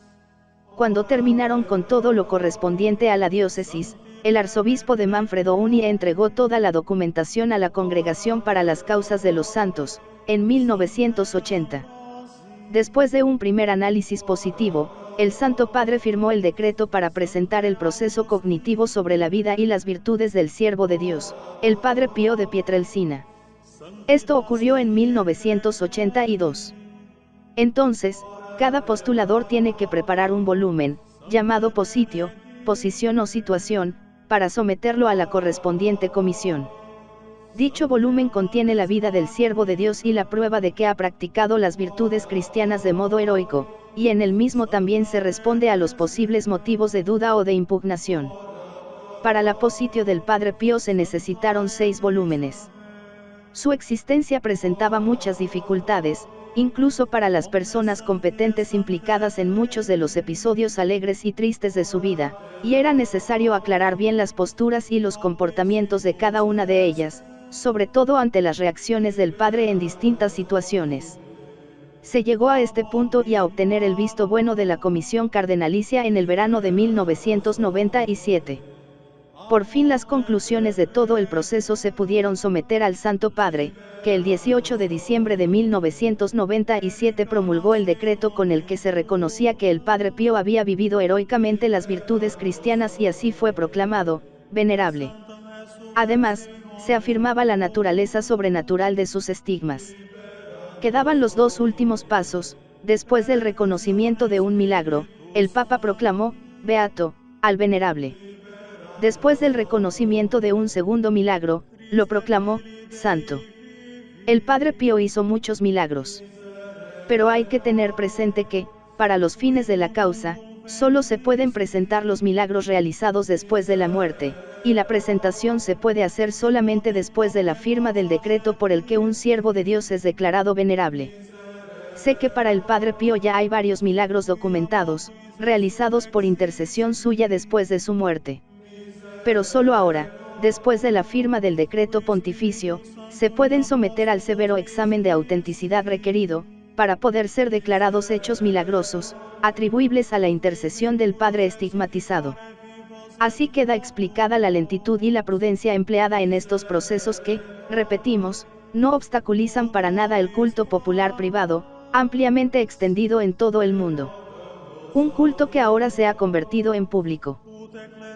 Cuando terminaron con todo lo correspondiente a la diócesis, el arzobispo de Manfredo Unier entregó toda la documentación a la Congregación para las Causas de los Santos, en 1980. Después de un primer análisis positivo, el Santo Padre firmó el decreto para presentar el proceso cognitivo sobre la vida y las virtudes del siervo de Dios, el Padre Pío de Pietrelcina. Esto ocurrió en 1982. Entonces, cada postulador tiene que preparar un volumen, llamado positio, posición o situación, para someterlo a la correspondiente comisión. Dicho volumen contiene la vida del siervo de Dios y la prueba de que ha practicado las virtudes cristianas de modo heroico, y en el mismo también se responde a los posibles motivos de duda o de impugnación. Para la positio del Padre Pío se necesitaron 6 volúmenes. Su existencia presentaba muchas dificultades, incluso para las personas competentes implicadas en muchos de los episodios alegres y tristes de su vida, y era necesario aclarar bien las posturas y los comportamientos de cada una de ellas, sobre todo ante las reacciones del padre en distintas situaciones. Se llegó a este punto y a obtener el visto bueno de la Comisión Cardenalicia en el verano de 1997. Por fin las conclusiones de todo el proceso se pudieron someter al Santo Padre, que el 18 de diciembre de 1997 promulgó el decreto con el que se reconocía que el Padre Pío había vivido heroicamente las virtudes cristianas y así fue proclamado, venerable. Además, se afirmaba la naturaleza sobrenatural de sus estigmas. Quedaban los 2 últimos pasos. Después del reconocimiento de un milagro, el Papa proclamó, beato, al venerable. Después del reconocimiento de un segundo milagro, lo proclamó, santo. El Padre Pío hizo muchos milagros. Pero hay que tener presente que, para los fines de la causa, solo se pueden presentar los milagros realizados después de la muerte, y la presentación se puede hacer solamente después de la firma del decreto por el que un siervo de Dios es declarado venerable. Sé que para el Padre Pío ya hay varios milagros documentados, realizados por intercesión suya después de su muerte. Pero solo ahora, después de la firma del decreto pontificio, se pueden someter al severo examen de autenticidad requerido, para poder ser declarados hechos milagrosos, atribuibles a la intercesión del Padre estigmatizado. Así queda explicada la lentitud y la prudencia empleada en estos procesos que, repetimos, no obstaculizan para nada el culto popular privado, ampliamente extendido en todo el mundo. Un culto que ahora se ha convertido en público.